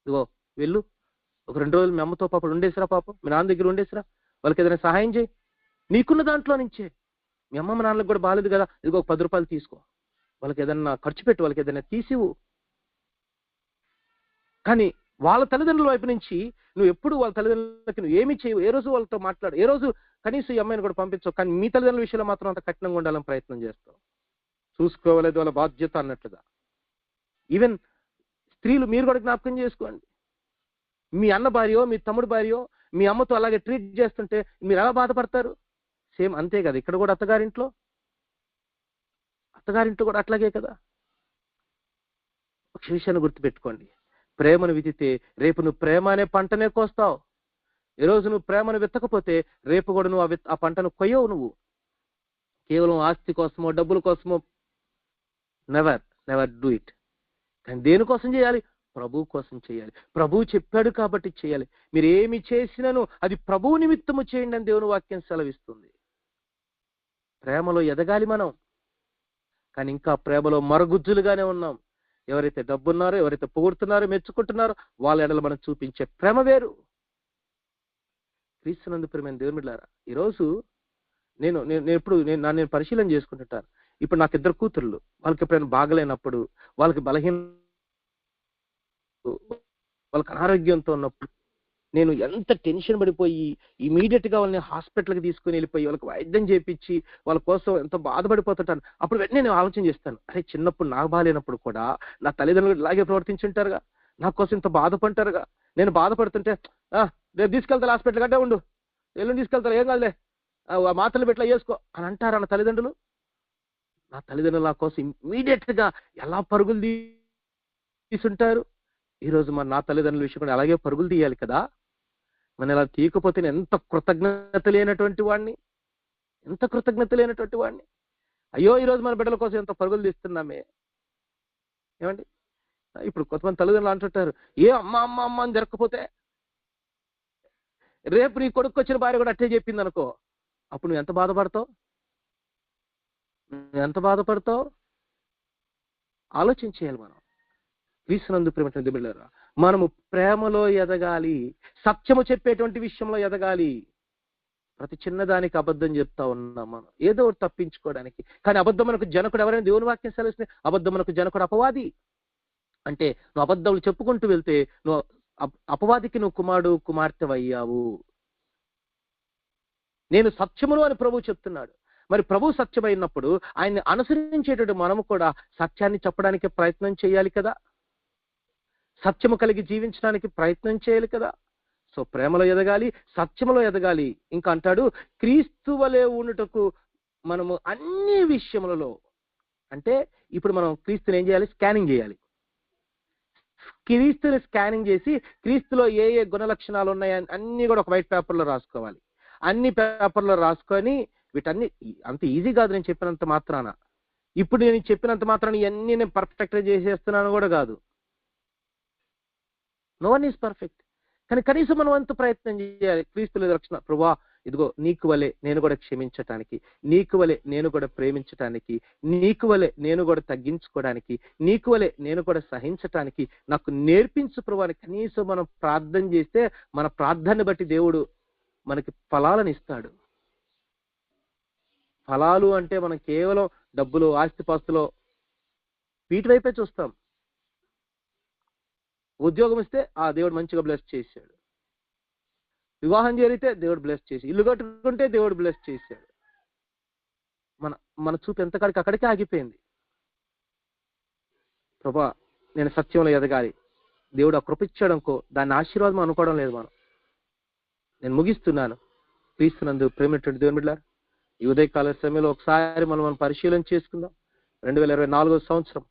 ఇదిగో వెళ్ళు, ఒక 2 రోజులు మీ అమ్మతో పాపం ఉండేసిరా, పాపం మీ నాన్న దగ్గర ఉండేసిరా, వాళ్ళకి ఏదైనా సహాయం చేయి, నీకున్న దాంట్లో నుంచే. మీ అమ్మమ్మ నాన్నలకు కూడా బాగాలేదు కదా, ఇదిగో ఒక 10 రూపాయలు తీసుకో, వాళ్ళకి ఏదైనా ఖర్చు పెట్టు, వాళ్ళకి ఏదైనా తీసివు. కానీ వాళ్ళ తల్లిదండ్రుల వైపు నుంచి నువ్వు ఎప్పుడు వాళ్ళ తల్లిదండ్రులకి నువ్వు ఏమి చేయవు, ఏ రోజు వాళ్ళతో మాట్లాడు, ఏ రోజు కనీసం ఈ అమ్మాయిని కూడా పంపించవు. కానీ మీ తల్లిదండ్రుల విషయంలో మాత్రం అంత కఠినంగా ఉండాలని ప్రయత్నం చేస్తావు. చూసుకోవలేదు వాళ్ళ బాధ్యత అన్నట్లుగా. ఈవెన్ స్త్రీలు మీరు కూడా జ్ఞాపకం చేసుకోండి. మీ అన్న భార్యో, మీ తమ్ముడు భార్యో మీ అమ్మతో అలాగే ట్రీట్ చేస్తుంటే మీరు ఎలా బాధపడతారు? సేమ్ అంతే కదా ఇక్కడ కూడా. అత్తగారింట్లో కూడా అట్లాగే కదా. ఒక విషయాన్ని గుర్తుపెట్టుకోండి, ప్రేమను విత్తితే రేపు నువ్వు ప్రేమ అనే పంటనే కోస్తావు. ఈ రోజు నువ్వు ప్రేమను విత్తకపోతే రేపు కూడా నువ్వు ఆ పంటను కొయ్యవు. నువ్వు కేవలం ఆస్తి కోసమో, డబ్బుల కోసమో నెవర్ డూ ఇట్. కానీ దేనికోసం చేయాలి? ప్రభు కోసం చేయాలి. ప్రభువు చెప్పాడు కాబట్టి చేయాలి. మీరు ఏమి చేసినను అది ప్రభువు నిమిత్తము చేయండి అని దేవుని వాక్యం సెలవిస్తుంది. ప్రేమలో ఎదగాలి మనం, కానీ ఇంకా ప్రేమలో మరుగుజ్జులుగానే ఉన్నాం. ఎవరైతే డబ్బున్నారో, ఎవరైతే పొగుడుతున్నారో, మెచ్చుకుంటున్నారో వాళ్ళ ఎడల మనం చూపించే ప్రేమ వేరు. క్రీస్తునందు ప్రియమైన దేవుని బిడ్డలారా, ఈరోజు నేను పరిశీలన చేసుకుంటుంటాను. ఇప్పుడు నాకు 2 కూతుర్లు, వాళ్ళకి ఎప్పుడైనా బాగలేనప్పుడు, వాళ్ళకి బలహీన వాళ్ళకి అనారోగ్యంతో ఉన్నప్పుడు నేను ఎంత టెన్షన్ పడిపోయి ఇమీడియట్ గా వాళ్ళని హాస్పిటల్కి తీసుకుని వెళ్ళిపోయి వాళ్ళకి వైద్యం చేపించి వాళ్ళ కోసం ఎంత బాధపడిపోతుంటాను. అప్పుడు వెంటనే నేను ఆలోచన చేస్తాను, అరే చిన్నప్పుడు నాకు బాగాలేనప్పుడు కూడా నా తల్లిదండ్రులు ఇలాగే ప్రవర్తించుంటారుగా, నా కోసం ఇంత బాధపంటారుగా. నేను బాధపడుతుంటే రేపు తీసుకెళ్తా హాస్పిటల్ కంటే ఉండు, ఎల్లుండి తీసుకెళ్తారు, ఏం కాదులే, మాత్రలు పెట్లా చేసుకో అని అంటారా నా తల్లిదండ్రులు? నా తల్లిదండ్రులు నా కోసం ఇమీడియట్ గా ఎలా పరుగులు తీసుంటారు. ఈరోజు మన నా తల్లిదండ్రుల విషయం కూడా అలాగే పరుగులు తీయాలి కదా. మనం ఇలా తీయకపోతే ఎంత కృతజ్ఞత లేనటువంటి వాడిని, ఎంత కృతజ్ఞత లేనటువంటి వాడిని. అయ్యో ఈరోజు మన బిడ్డల కోసం ఎంత పరుగులు తీస్తున్నామే. ఏమండి, ఇప్పుడు కొంతమంది తల్లిదండ్రులు అంటుంటారు, ఏ అమ్మ అమ్మ అమ్మ అని జరగకపోతే రేపు నీ కొడుకు వచ్చిన భార్య కూడా అట్టే చెప్పింది అనుకో, అప్పుడు నువ్వు ఎంత బాధపడతావు? ఎంత బాధపడతావు? ఆలోచించేయాలి. మనం క్రీస్తునందు ప్రేమటువంటి బిడ్డలారా, మనము ప్రేమలో ఎదగాలి, సత్యము చెప్పేటువంటి విషయంలో ఎదగాలి. ప్రతి చిన్నదానికి అబద్ధం చెప్తా ఉన్నాం మనం, ఏదో ఒకటి తప్పించుకోవడానికి. కానీ అబద్ధమునకు జనకుడు ఎవరైనా దేవుని వాక్యం సెలవుస్తుంది, అబద్ధమునకు జనకుడు అపవాది. అంటే నువ్వు అబద్ధాలు చెప్పుకుంటూ వెళ్తే నువ్వు అపవాదికి నువ్వు కుమారుడు కుమార్తె అయ్యావు. నేను సత్యమును అని ప్రభువు చెప్తున్నాడు. మరి ప్రభు సత్యమైనప్పుడు ఆయన్ని అనుసరించేటట్టు మనము కూడా సత్యాన్ని చెప్పడానికి ప్రయత్నం చేయాలి కదా, సత్యము కలిగి జీవించడానికి ప్రయత్నం చేయాలి కదా. సో ప్రేమలో ఎదగాలి, సత్యములో ఎదగాలి. ఇంకా అంటాడు, క్రీస్తు వలె ఉండుటకు మనము అన్ని విషయములలో, అంటే ఇప్పుడు మనం క్రీస్తుని ఏం చేయాలి? స్కానింగ్ చేయాలి. క్రీస్తుని స్కానింగ్ చేసి క్రీస్తులో ఏ ఏ గుణ లక్షణాలు ఉన్నాయని అన్ని కూడా ఒక వైట్ పేపర్లో రాసుకోవాలి. అన్ని పేపర్లో రాసుకొని వీటన్ని అంత ఈజీ కాదు నేను చెప్పినంత మాత్రాన. ఇప్పుడు నేను చెప్పినంత మాత్రాన ఇవన్నీ నేను పర్ఫెక్ట్గా చేసేస్తున్నాను కూడా కాదు. No one is perfect. కానీ కనీసం మనం అంత ప్రయత్నం చేయాలి. క్రీస్తుల రక్షణ, ప్రభువా ఇదిగో నీకు వలె నేను కూడా క్షమించటానికి, నీకు వలె నేను కూడా ప్రేమించటానికి, నీకు వలె నేను కూడా తగ్గించుకోవడానికి, నీకు వలె నేను కూడా సహించటానికి నాకు నేర్పించు ప్రభువా అని కనీసం మనం ప్రార్థన చేస్తే మన ప్రార్థనని బట్టి దేవుడు మనకి ఫలాలను ఇస్తాడు. ఫలాలు అంటే మనం కేవలం డబ్బులు, ఆస్తిపాస్తులో వీటి వైపే చూస్తాం. ఉద్యోగం ఇస్తే దేవుడు మంచిగా బ్లెస్ చేశాడు, వివాహం జరిగితే దేవుడు బ్లెస్ చేసి, ఇల్లు కట్టుకుంటే దేవుడు బ్లెస్ చేశాడు. మన చూపు ఎంతకాడికి అక్కడికే ఆగిపోయింది. ప్రభా నేను సత్యంలో ఎదగాలి, దేవుడు ఆ కృప ఇచ్చాడనుకో దాన్ని ఆశీర్వాదం అనుకోవడం లేదు మనం. నేను ముగిస్తున్నాను. క్రీస్తునందు ప్రేమటువంటి దేవుని బిడ్డలారా, ఈ ఉదయకాల సమయంలో ఒకసారి మనం పరిశీలన చేసుకుందాం. 2024 సంవత్సరం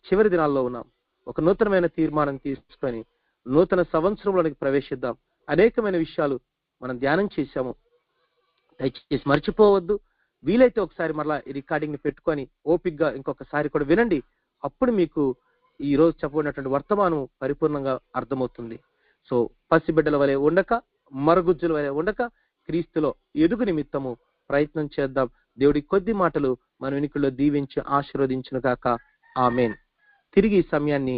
చివరి దినాల్లో ఉన్నాం. ఒక నూతనమైన తీర్మానం తీసుకొని నూతన సంవత్సరంలోనికి ప్రవేశిద్దాం. అనేకమైన విషయాలు మనం ధ్యానం చేశాము, దయచేసి మర్చిపోవద్దు. వీలైతే ఒకసారి మరలా ఈ రికార్డింగ్ ని పెట్టుకొని ఓపిక్గా ఇంకొకసారి కూడా వినండి. అప్పుడు మీకు ఈ రోజు చెప్పబడినటువంటి వర్తమానం పరిపూర్ణంగా అర్థమవుతుంది. సో పసిబిడ్డల వలె ఉండక, మరుగుజ్జుల వలె ఉండక, క్రీస్తులో ఎదుగు నిమిత్తము ప్రయత్నం చేద్దాం. దేవుడి కొద్ది మాటలు మన వెనుకల్లో దీవించి ఆశీర్వదించును గాక. ఆమేన్. తిరిగి ఈ సమయాన్ని